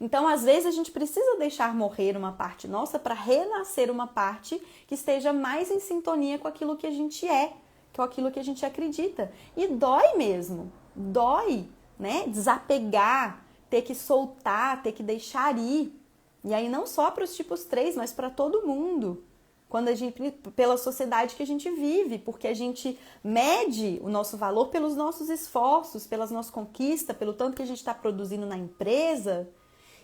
Então, às vezes, a gente precisa deixar morrer uma parte nossa para renascer uma parte que esteja mais em sintonia com aquilo que a gente é, com aquilo que a gente acredita. E dói mesmo, dói, né? Desapegar, ter que soltar, ter que deixar ir. E aí não só para os tipos 3, mas para todo mundo. Quando a gente, pela sociedade que a gente vive, porque a gente mede o nosso valor pelos nossos esforços, pelas nossas conquistas, pelo tanto que a gente está produzindo na empresa.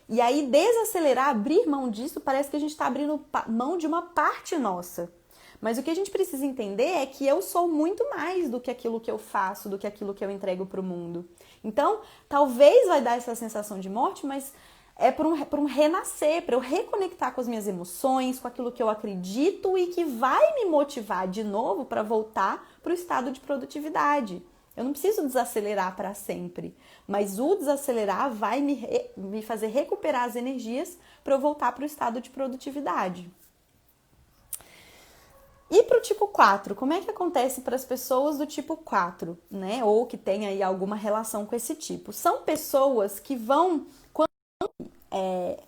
E aí desacelerar, abrir mão disso, parece que a gente está abrindo mão de uma parte nossa. Mas o que a gente precisa entender é que eu sou muito mais do que aquilo que eu faço, do que aquilo que eu entrego para o mundo. Então, talvez vai dar essa sensação de morte, mas é por um renascer, para eu reconectar com as minhas emoções, com aquilo que eu acredito e que vai me motivar de novo para voltar para o estado de produtividade. Eu não preciso desacelerar para sempre, mas o desacelerar vai me fazer recuperar as energias para eu voltar para o estado de produtividade. E para o tipo 4, como é que acontece para as pessoas do tipo 4, né? Ou que tem aí alguma relação com esse tipo? São pessoas que vão,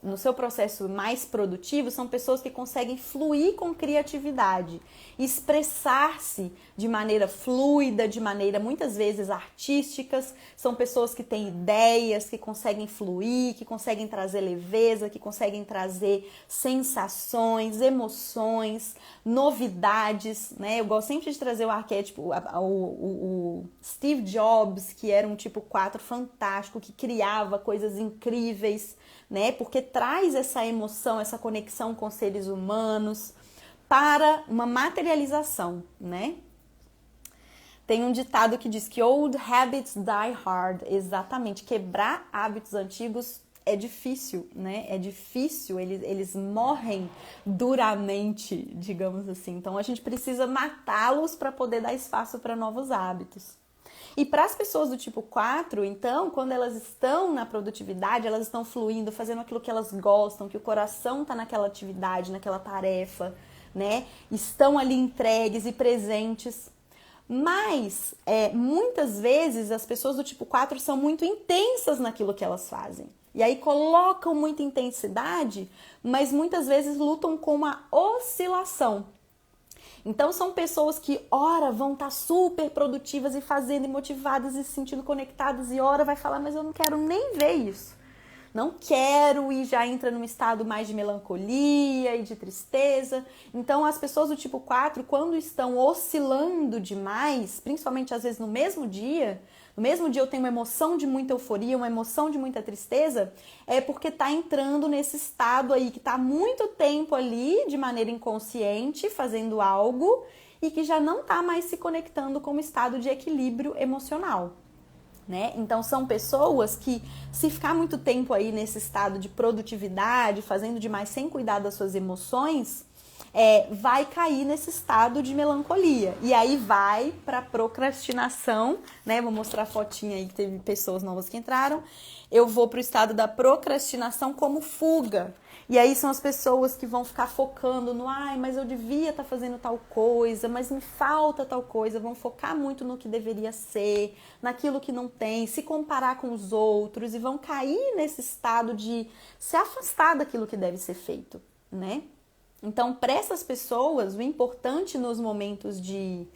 no seu processo mais produtivo, são pessoas que conseguem fluir com criatividade, expressar-se de maneira fluida, de maneira muitas vezes artísticas. São pessoas que têm ideias, que conseguem fluir, que conseguem trazer leveza, que conseguem trazer sensações, emoções, novidades, né? Eu gosto sempre de trazer o arquétipo, o Steve Jobs, que era um tipo 4 fantástico, que criava coisas incríveis, né? Porque traz essa emoção, essa conexão com seres humanos para uma materialização, né? Tem um ditado que diz que old habits die hard. Exatamente, quebrar hábitos antigos é difícil, né? É difícil, eles morrem duramente, digamos assim. Então a gente precisa matá-los para poder dar espaço para novos hábitos. E para as pessoas do tipo 4, então, quando elas estão na produtividade, elas estão fluindo, fazendo aquilo que elas gostam, que o coração está naquela atividade, naquela tarefa, né? Estão ali entregues e presentes. Mas, muitas vezes, as pessoas do tipo 4 são muito intensas naquilo que elas fazem. E aí colocam muita intensidade, mas muitas vezes lutam com uma oscilação. Então são pessoas que ora vão estar super produtivas e fazendo e motivadas e se sentindo conectadas e ora vai falar, mas eu não quero nem ver isso. Não quero, e já entra num estado mais de melancolia e de tristeza. Então as pessoas do tipo 4, quando estão oscilando demais, principalmente às vezes no mesmo dia eu tenho uma emoção de muita euforia, uma emoção de muita tristeza, é porque tá entrando nesse estado aí que tá há muito tempo ali, de maneira inconsciente, fazendo algo, e que já não tá mais se conectando com um estado de equilíbrio emocional, né? Então são pessoas que, se ficar muito tempo aí nesse estado de produtividade, fazendo demais sem cuidar das suas emoções, vai cair nesse estado de melancolia. E aí vai para procrastinação, né? Vou mostrar a fotinha aí que teve pessoas novas que entraram. Eu vou para o estado da procrastinação como fuga. E aí são as pessoas que vão ficar focando no mas eu devia estar fazendo tal coisa, mas me falta tal coisa. Vão focar muito no que deveria ser, naquilo que não tem, se comparar com os outros e vão cair nesse estado de se afastar daquilo que deve ser feito, né? Então, para essas pessoas, o importante nos momentos de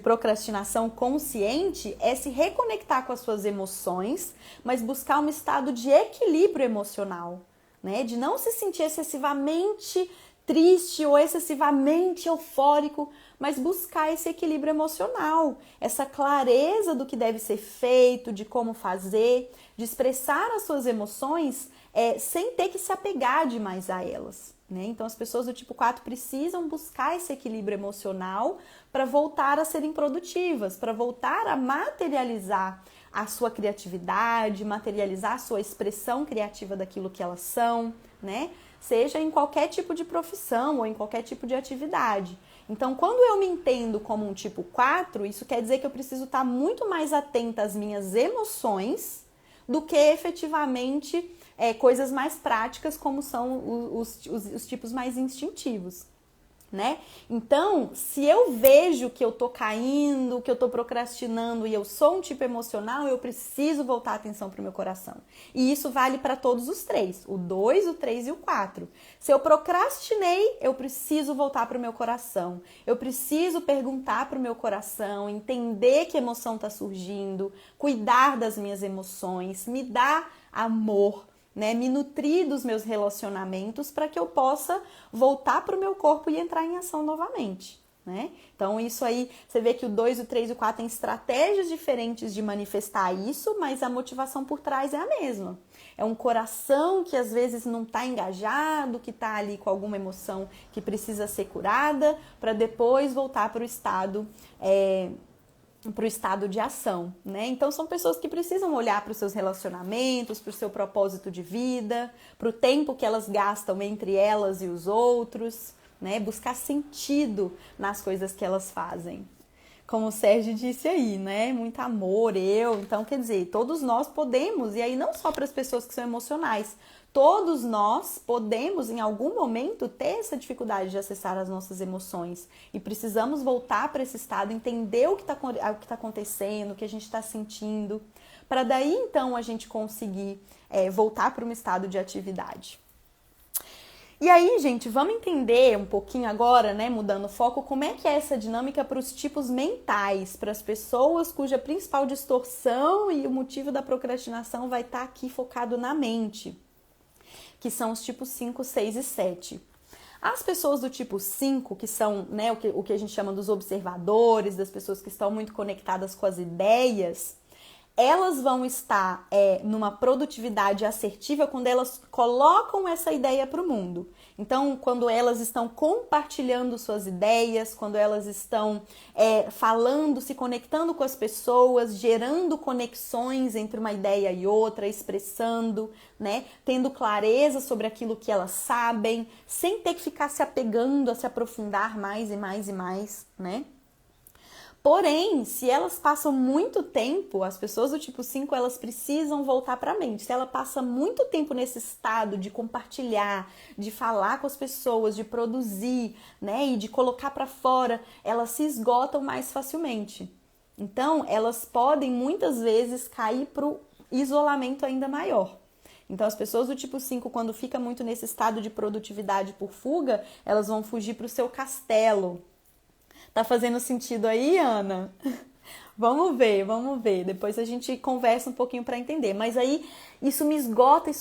procrastinação consciente é se reconectar com as suas emoções, mas buscar um estado de equilíbrio emocional, né? De não se sentir excessivamente triste ou excessivamente eufórico, mas buscar esse equilíbrio emocional, essa clareza do que deve ser feito, de como fazer, de expressar as suas emoções sem ter que se apegar demais a elas, né? Então as pessoas do tipo 4 precisam buscar esse equilíbrio emocional para voltar a serem produtivas, para voltar a materializar a sua criatividade, materializar a sua expressão criativa daquilo que elas são, né? Seja em qualquer tipo de profissão ou em qualquer tipo de atividade. Então, quando eu me entendo como um tipo 4, isso quer dizer que eu preciso estar muito mais atenta às minhas emoções do que efetivamente coisas mais práticas, como são os tipos mais instintivos, né? Então, se eu vejo que eu tô caindo, que eu tô procrastinando e eu sou um tipo emocional, eu preciso voltar a atenção pro meu coração. E isso vale para todos os três, o 2, o 3 e o 4. Se eu procrastinei, eu preciso voltar pro meu coração. Eu preciso perguntar pro meu coração, entender que emoção tá surgindo, cuidar das minhas emoções, me dar amor, né, me nutrir dos meus relacionamentos para que eu possa voltar para o meu corpo e entrar em ação novamente, né? Então isso aí, você vê que o 2, o 3 e o 4 têm estratégias diferentes de manifestar isso, mas a motivação por trás é a mesma. É um coração que às vezes não está engajado, que está ali com alguma emoção que precisa ser curada, para depois voltar para o estado de ação, né? Então são pessoas que precisam olhar para os seus relacionamentos, para o seu propósito de vida, para o tempo que elas gastam entre elas e os outros, né? Buscar sentido nas coisas que elas fazem. como o Sérgio disse aí, né? Muito amor, eu. Então, quer dizer, todos nós podemos, e aí não só para as pessoas que são emocionais, todos nós podemos, em algum momento, ter essa dificuldade de acessar as nossas emoções. E precisamos voltar para esse estado, entender o que está acontecendo, o que a gente está sentindo, para daí, então, a gente conseguir voltar para um estado de atividade. E aí, gente, vamos entender um pouquinho agora, né, mudando o foco, como é que é essa dinâmica para os tipos mentais, para as pessoas cuja principal distorção e o motivo da procrastinação vai estar aqui focado na mente, que são os tipos 5, 6 e 7. As pessoas do tipo 5, que são, né, o que a gente chama dos observadores, das pessoas que estão muito conectadas com as ideias, elas vão estar numa produtividade assertiva quando elas colocam essa ideia para o mundo. Então, quando elas estão compartilhando suas ideias, quando elas estão falando, se conectando com as pessoas, gerando conexões entre uma ideia e outra, expressando, né, tendo clareza sobre aquilo que elas sabem, sem ter que ficar se apegando a se aprofundar mais e mais e mais, né? Porém, se elas passam muito tempo, as pessoas do tipo 5, elas precisam voltar para a mente. Se ela passa muito tempo nesse estado de compartilhar, de falar com as pessoas, de produzir, né, e de colocar para fora, elas se esgotam mais facilmente. Então, elas podem muitas vezes cair para o isolamento ainda maior. Então, as pessoas do tipo 5, quando fica muito nesse estado de produtividade por fuga, elas vão fugir para o seu castelo. Tá fazendo sentido aí, Ana? Vamos ver. Depois a gente conversa um pouquinho para entender. Mas aí isso me esgota e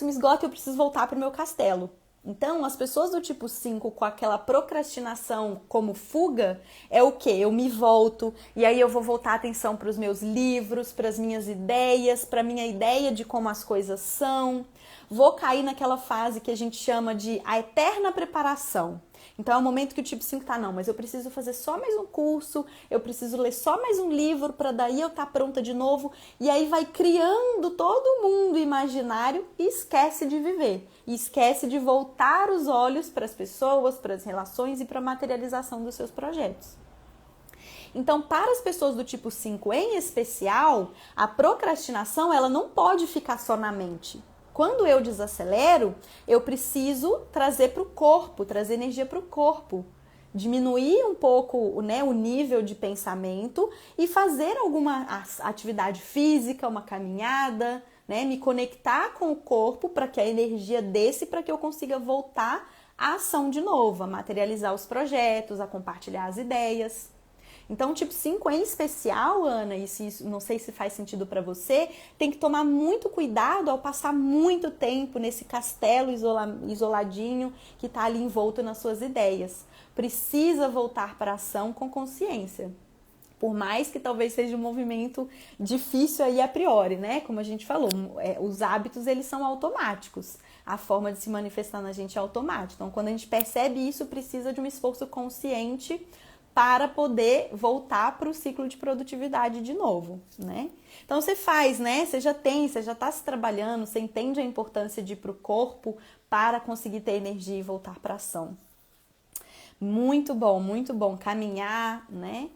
eu preciso voltar pro meu castelo. Então, as pessoas do tipo 5 com aquela procrastinação como fuga, é o quê? Eu me volto e aí eu vou voltar a atenção para os meus livros, para as minhas ideias, para a minha ideia de como as coisas são. Vou cair naquela fase que a gente chama de a eterna preparação. Então é o momento que o tipo 5 tá, não, mas eu preciso fazer só mais um curso, eu preciso ler só mais um livro para daí eu estar pronta de novo. E aí vai criando todo o mundo imaginário e esquece de viver. E esquece de voltar os olhos para as pessoas, para as relações e para a materialização dos seus projetos. Então, para as pessoas do tipo 5 em especial, a procrastinação ela não pode ficar só na mente. Quando eu desacelero, eu preciso trazer para o corpo, trazer energia para o corpo. Diminuir um pouco, né, o nível de pensamento e fazer alguma atividade física, uma caminhada, né, me conectar com o corpo para que a energia desça e para que eu consiga voltar à ação de novo, a materializar os projetos, a compartilhar as ideias. Então, tipo 5 em especial, Ana, e se não sei se faz sentido para você, tem que tomar muito cuidado ao passar muito tempo nesse castelo isoladinho que está ali envolto nas suas ideias. Precisa voltar para a ação com consciência. Por mais que talvez seja um movimento difícil aí a priori, né? Como a gente falou, os hábitos eles são automáticos. A forma de se manifestar na gente é automática. Então, quando a gente percebe isso, precisa de um esforço consciente para poder voltar para o ciclo de produtividade de novo, né? Então você faz, né? Você já está se trabalhando, você entende a importância de ir para o corpo para conseguir ter energia e voltar para a ação. Muito bom. Caminhar, né?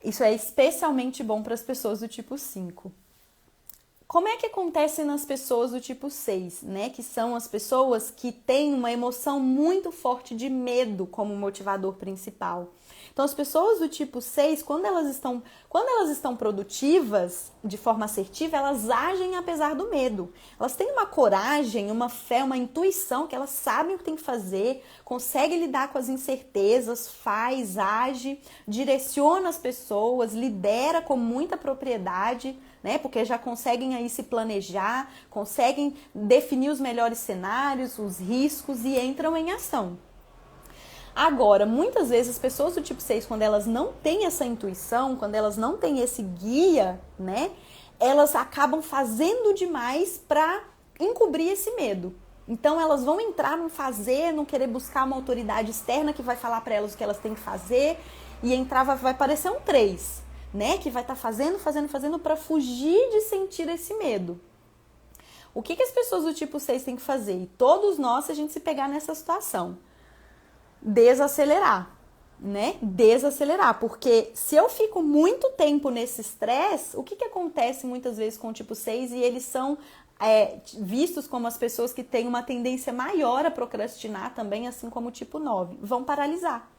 Isso é especialmente bom para as pessoas do tipo 5. Como é que acontece nas pessoas do tipo 6, né? Que são as pessoas que têm uma emoção muito forte de medo como motivador principal. Então, as pessoas do tipo 6, quando elas estão produtivas de forma assertiva, elas agem apesar do medo. Elas têm uma coragem, uma fé, uma intuição que elas sabem o que tem que fazer, conseguem lidar com as incertezas, age, direciona as pessoas, lidera com muita propriedade, né? Porque já conseguem aí se planejar, conseguem definir os melhores cenários, os riscos e entram em ação. Agora, muitas vezes as pessoas do tipo 6, quando elas não têm essa intuição, quando elas não têm esse guia, né, elas acabam fazendo demais para encobrir esse medo. Então, elas vão entrar num fazer, não querer buscar uma autoridade externa que vai falar para elas o que elas têm que fazer e entrar, vai parecer um 3, né, que vai estar fazendo para fugir de sentir esse medo. O que as pessoas do tipo 6 têm que fazer? E todos nós, se a gente se pegar nessa situação, desacelerar. né, desacelerar, porque se eu fico muito tempo nesse estresse, o que acontece muitas vezes com o tipo 6 e eles são vistos como as pessoas que têm uma tendência maior a procrastinar também, assim como o tipo 9, vão paralisar.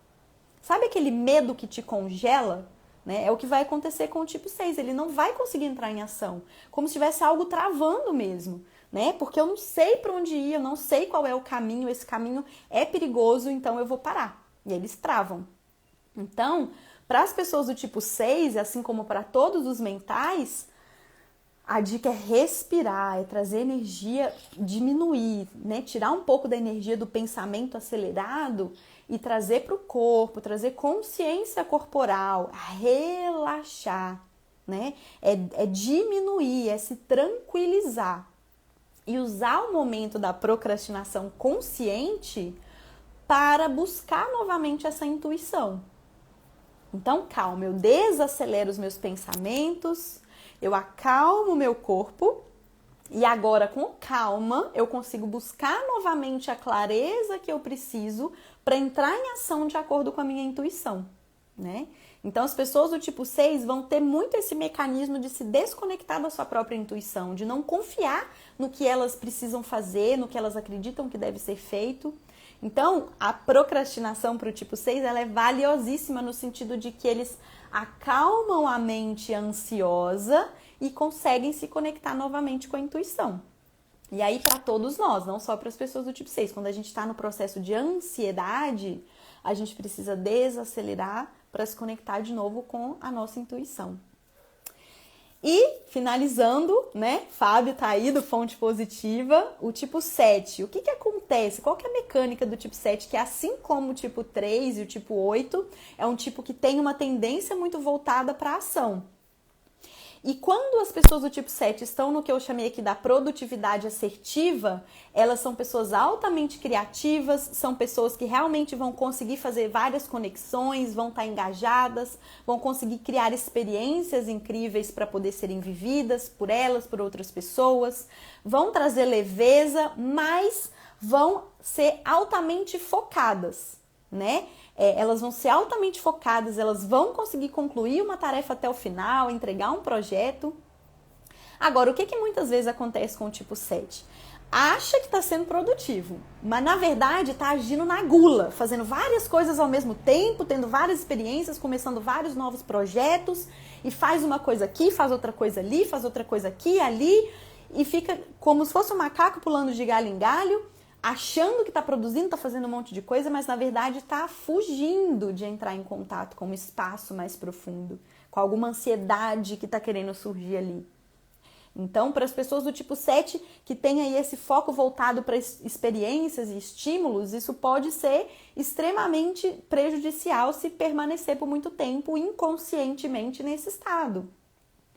Sabe aquele medo que te congela? Né? É o que vai acontecer com o tipo 6, ele não vai conseguir entrar em ação, como se tivesse algo travando mesmo, né? Porque eu não sei para onde ir, eu não sei qual é o caminho, esse caminho é perigoso, então eu vou parar. E eles travam. Então, para as pessoas do tipo 6, assim como para todos os mentais, a dica é respirar, é trazer energia, diminuir, né? Tirar um pouco da energia do pensamento acelerado e trazer para o corpo, trazer consciência corporal, relaxar, né? É diminuir, é se tranquilizar e usar o momento da procrastinação consciente para buscar novamente essa intuição. Então, calma, eu desacelero os meus pensamentos, eu acalmo o meu corpo e agora, com calma, eu consigo buscar novamente a clareza que eu preciso para entrar em ação de acordo com a minha intuição, né? Então, as pessoas do tipo 6 vão ter muito esse mecanismo de se desconectar da sua própria intuição, de não confiar no que elas precisam fazer, no que elas acreditam que deve ser feito. Então, a procrastinação para o tipo 6, ela é valiosíssima no sentido de que eles acalmam a mente ansiosa e conseguem se conectar novamente com a intuição. E aí, para todos nós, não só para as pessoas do tipo 6, quando a gente está no processo de ansiedade, a gente precisa desacelerar para se conectar de novo com a nossa intuição. E, finalizando, né, Fábio tá aí do Fonte Positiva, o tipo 7. O que acontece? Qual que é a mecânica do tipo 7? Que assim como o tipo 3 e o tipo 8, é um tipo que tem uma tendência muito voltada para a ação. E quando as pessoas do tipo 7 estão no que eu chamei aqui da produtividade assertiva, elas são pessoas altamente criativas, são pessoas que realmente vão conseguir fazer várias conexões, vão estar engajadas, vão conseguir criar experiências incríveis para poder serem vividas por elas, por outras pessoas, vão trazer leveza, mas vão ser altamente focadas, né? Elas vão ser altamente focadas, elas vão conseguir concluir uma tarefa até o final, entregar um projeto. Agora, o que muitas vezes acontece com o tipo 7? Acha que está sendo produtivo, mas na verdade está agindo na gula, fazendo várias coisas ao mesmo tempo, tendo várias experiências, começando vários novos projetos, e faz uma coisa aqui, faz outra coisa ali, faz outra coisa aqui, ali, e fica como se fosse um macaco pulando de galho em galho, achando que está produzindo, está fazendo um monte de coisa, mas na verdade está fugindo de entrar em contato com um espaço mais profundo, com alguma ansiedade que está querendo surgir ali. Então, para as pessoas do tipo 7 que tem aí esse foco voltado para experiências e estímulos, isso pode ser extremamente prejudicial se permanecer por muito tempo inconscientemente nesse estado,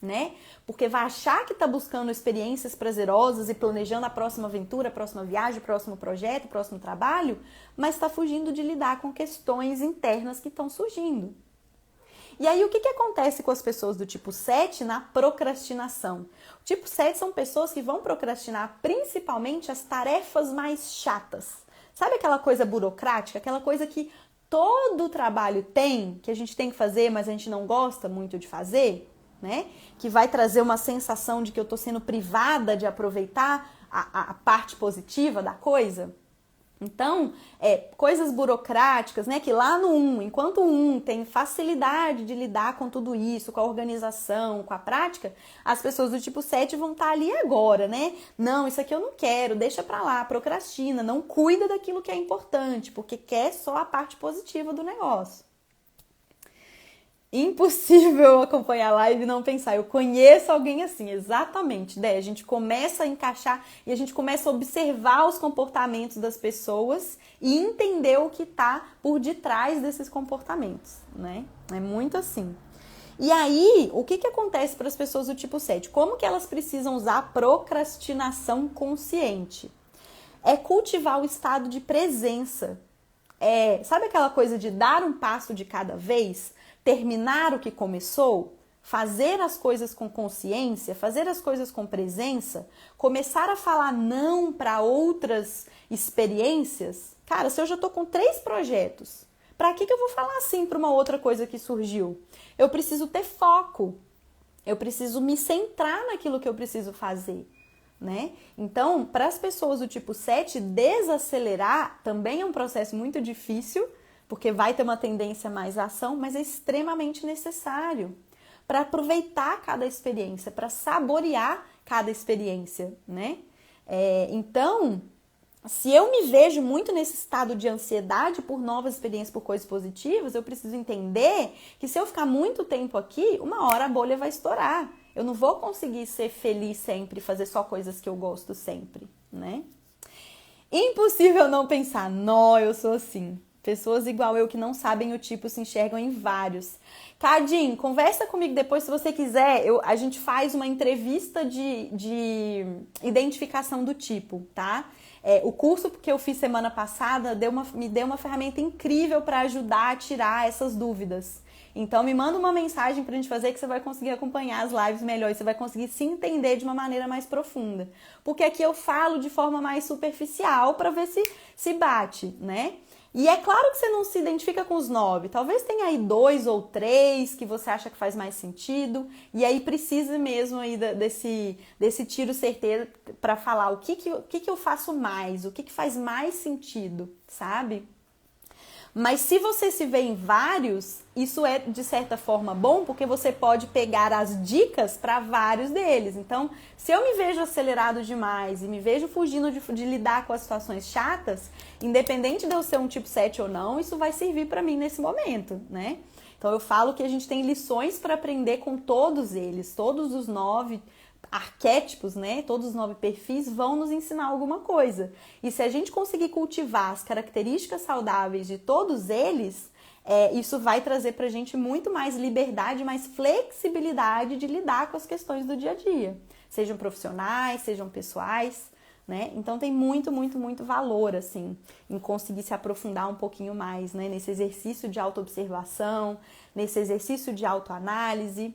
né? Porque vai achar que está buscando experiências prazerosas e planejando a próxima aventura, a próxima viagem, o próximo projeto, o próximo trabalho, mas está fugindo de lidar com questões internas que estão surgindo. E aí, o que acontece com as pessoas do tipo 7 na procrastinação? O tipo 7 são pessoas que vão procrastinar principalmente as tarefas mais chatas. Sabe aquela coisa burocrática? Aquela coisa que todo trabalho tem, que a gente tem que fazer, mas a gente não gosta muito de fazer? Né? Que vai trazer uma sensação de que eu estou sendo privada de aproveitar a parte positiva da coisa. Então, coisas burocráticas, né? Que lá no 1, enquanto o 1 tem facilidade de lidar com tudo isso, com a organização, com a prática, as pessoas do tipo 7 vão estar ali agora, né? Não, isso aqui eu não quero, deixa pra lá, procrastina, não cuida daquilo que é importante, porque quer só a parte positiva do negócio. Impossível acompanhar a live e não pensar, eu conheço alguém assim, exatamente, né? A gente começa a encaixar e a gente começa a observar os comportamentos das pessoas e entender o que está por detrás desses comportamentos, né? É muito assim. E aí, o que acontece para as pessoas do tipo 7? Como que elas precisam usar a procrastinação consciente? É cultivar o estado de presença. Sabe aquela coisa de dar um passo de cada vez? Terminar o que começou, fazer as coisas com consciência, fazer as coisas com presença, começar a falar não para outras experiências. Cara, se eu já estou com 3 projetos, Para que eu vou falar assim para uma outra coisa que surgiu? Eu preciso ter foco. Eu preciso me centrar naquilo que eu preciso fazer, né? Então, para as pessoas do tipo 7, desacelerar também é um processo muito difícil, porque vai ter uma tendência mais à ação, mas é extremamente necessário para aproveitar cada experiência, para saborear cada experiência, né? Então, se eu me vejo muito nesse estado de ansiedade por novas experiências, por coisas positivas, eu preciso entender que se eu ficar muito tempo aqui, uma hora a bolha vai estourar. Eu não vou conseguir ser feliz sempre, fazer só coisas que eu gosto sempre, né? Impossível não pensar, não, eu sou assim. Pessoas igual eu que não sabem o tipo se enxergam em vários. Cadinho, conversa comigo depois se você quiser. A gente faz uma entrevista de identificação do tipo, tá? O curso que eu fiz semana passada me deu uma ferramenta incrível para ajudar a tirar essas dúvidas. Então me manda uma mensagem pra gente fazer que você vai conseguir acompanhar as lives melhor e você vai conseguir se entender de uma maneira mais profunda. Porque aqui eu falo de forma mais superficial para ver se bate, né? E é claro que você não se identifica com os 9. Talvez tenha aí 2 ou 3 que você acha que faz mais sentido. E aí precisa mesmo aí desse tiro certeiro para falar o que eu faço mais, o que faz mais sentido, sabe? Mas se você se vê em vários, isso é de certa forma bom, porque você pode pegar as dicas para vários deles. Então, se eu me vejo acelerado demais e me vejo fugindo de lidar com as situações chatas, independente de eu ser um tipo 7 ou não, isso vai servir para mim nesse momento, né? Então, eu falo que a gente tem lições para aprender com todos eles, todos os 9 arquétipos, né? Todos os 9 perfis vão nos ensinar alguma coisa. E se a gente conseguir cultivar as características saudáveis de todos eles, isso vai trazer pra gente muito mais liberdade, mais flexibilidade de lidar com as questões do dia a dia. Sejam profissionais, sejam pessoais, né? Então tem muito, muito, muito valor, assim, em conseguir se aprofundar um pouquinho mais, né? Nesse exercício de autoobservação, nesse exercício de autoanálise.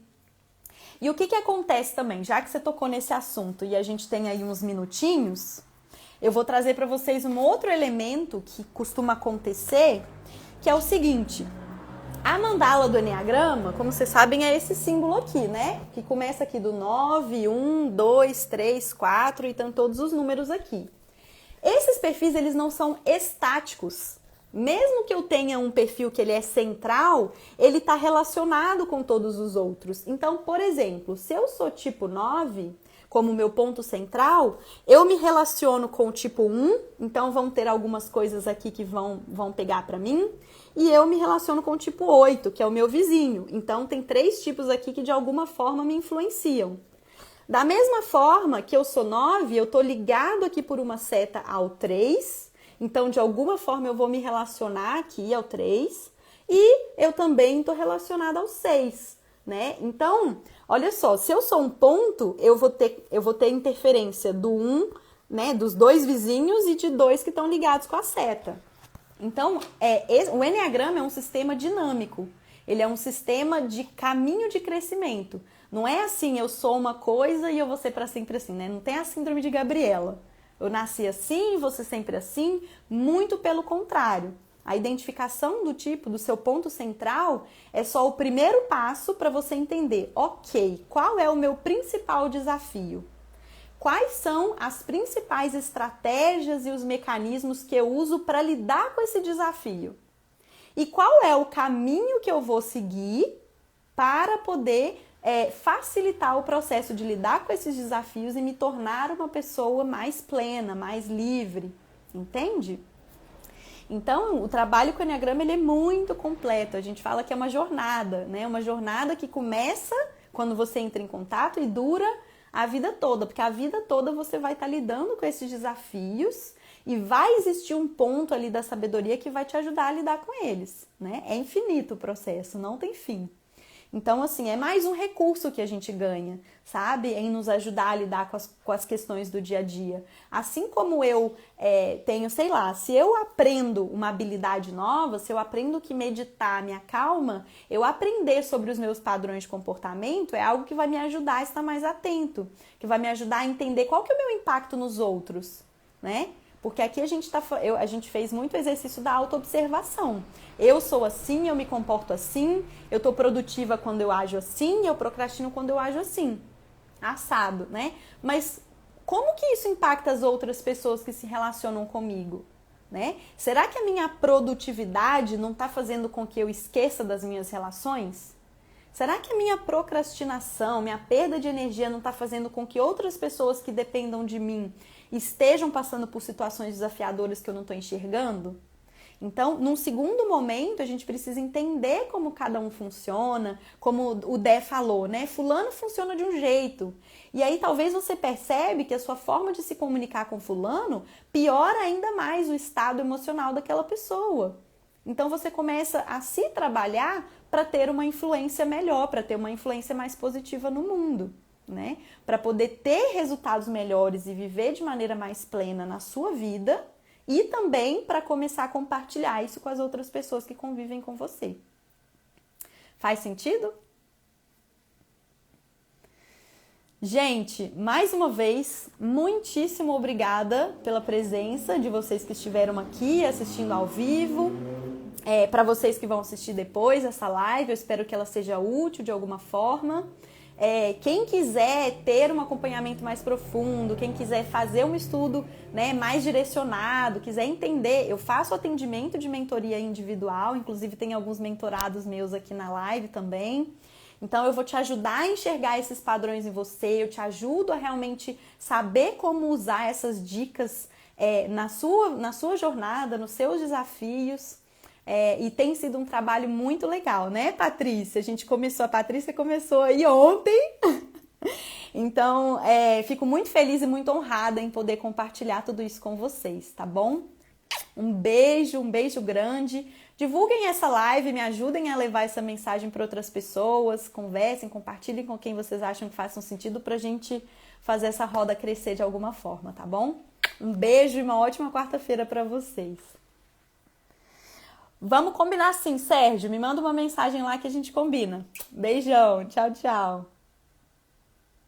E o que acontece também, já que você tocou nesse assunto e a gente tem aí uns minutinhos, eu vou trazer para vocês um outro elemento que costuma acontecer, que é o seguinte: a mandala do Enneagrama, como vocês sabem, é esse símbolo aqui, né? Que começa aqui do 9, 1, 2, 3, 4 e estão todos os números aqui. Esses perfis, eles não são estáticos. Mesmo que eu tenha um perfil que ele é central, ele está relacionado com todos os outros. Então, por exemplo, se eu sou tipo 9, como meu ponto central, eu me relaciono com o tipo 1, então vão ter algumas coisas aqui que vão pegar para mim, e eu me relaciono com o tipo 8, que é o meu vizinho. Então, tem 3 tipos aqui que de alguma forma me influenciam. Da mesma forma que eu sou 9, eu tô ligado aqui por uma seta ao 3, então, de alguma forma, eu vou me relacionar aqui ao 3 e eu também estou relacionada ao 6, né? Então, olha só, se eu sou um ponto, eu vou ter interferência do 1, né, dos 2 vizinhos e de 2 que estão ligados com a seta. Então, o Enneagrama é um sistema dinâmico. Ele é um sistema de caminho de crescimento. Não é assim, eu sou uma coisa e eu vou ser para sempre assim, né? Não tem a síndrome de Gabriela. Eu nasci assim, você sempre assim, muito pelo contrário. A identificação do tipo, do seu ponto central, é só o primeiro passo para você entender, ok, qual é o meu principal desafio? Quais são as principais estratégias e os mecanismos que eu uso para lidar com esse desafio? E qual é o caminho que eu vou seguir para poder facilitar o processo de lidar com esses desafios e me tornar uma pessoa mais plena, mais livre, entende? Então, o trabalho com o Enneagrama, ele é muito completo. A gente fala que é uma jornada, né? Uma jornada que começa quando você entra em contato e dura a vida toda, porque a vida toda você vai estar lidando com esses desafios e vai existir um ponto ali da sabedoria que vai te ajudar a lidar com eles, né? É infinito o processo, não tem fim. Então, assim, é mais um recurso que a gente ganha, sabe? Em nos ajudar a lidar com as questões do dia a dia. Assim como eu tenho, sei lá, se eu aprendo uma habilidade nova, se eu aprendo que meditar me acalma, eu aprender sobre os meus padrões de comportamento é algo que vai me ajudar a estar mais atento, que vai me ajudar a entender qual que é o meu impacto nos outros, né? Porque aqui a gente fez muito exercício da autoobservação. Eu sou assim, eu me comporto assim, eu tô produtiva quando eu ajo assim, eu procrastino quando eu ajo assim. Assado, né? Mas como que isso impacta as outras pessoas que se relacionam comigo? Né? Será que a minha produtividade não está fazendo com que eu esqueça das minhas relações? Será que a minha procrastinação, minha perda de energia não está fazendo com que outras pessoas que dependam de mim estejam passando por situações desafiadoras que eu não estou enxergando? Então, num segundo momento, a gente precisa entender como cada um funciona, como o Dé falou, né? Fulano funciona de um jeito. E aí talvez você percebe que a sua forma de se comunicar com fulano piora ainda mais o estado emocional daquela pessoa. Então você começa a se trabalhar para ter uma influência melhor, para ter uma influência mais positiva no mundo, né? Para poder ter resultados melhores e viver de maneira mais plena na sua vida. E também para começar a compartilhar isso com as outras pessoas que convivem com você. Faz sentido? Gente, mais uma vez, muitíssimo obrigada pela presença de vocês que estiveram aqui assistindo ao vivo. Para vocês que vão assistir depois essa live, eu espero que ela seja útil de alguma forma. Quem quiser ter um acompanhamento mais profundo, quem quiser fazer um estudo, né, mais direcionado, quiser entender, eu faço atendimento de mentoria individual, inclusive tem alguns mentorados meus aqui na live também. Então eu vou te ajudar a enxergar esses padrões em você, eu te ajudo a realmente saber como usar essas dicas na sua jornada, nos seus desafios. E tem sido um trabalho muito legal, né, Patrícia? A Patrícia começou aí ontem. Então, fico muito feliz e muito honrada em poder compartilhar tudo isso com vocês, tá bom? Um beijo grande. Divulguem essa live, me ajudem a levar essa mensagem para outras pessoas, conversem, compartilhem com quem vocês acham que façam sentido pra gente fazer essa roda crescer de alguma forma, tá bom? Um beijo e uma ótima quarta-feira para vocês. Vamos combinar sim, Sérgio. Me manda uma mensagem lá que a gente combina. Beijão. Tchau, tchau.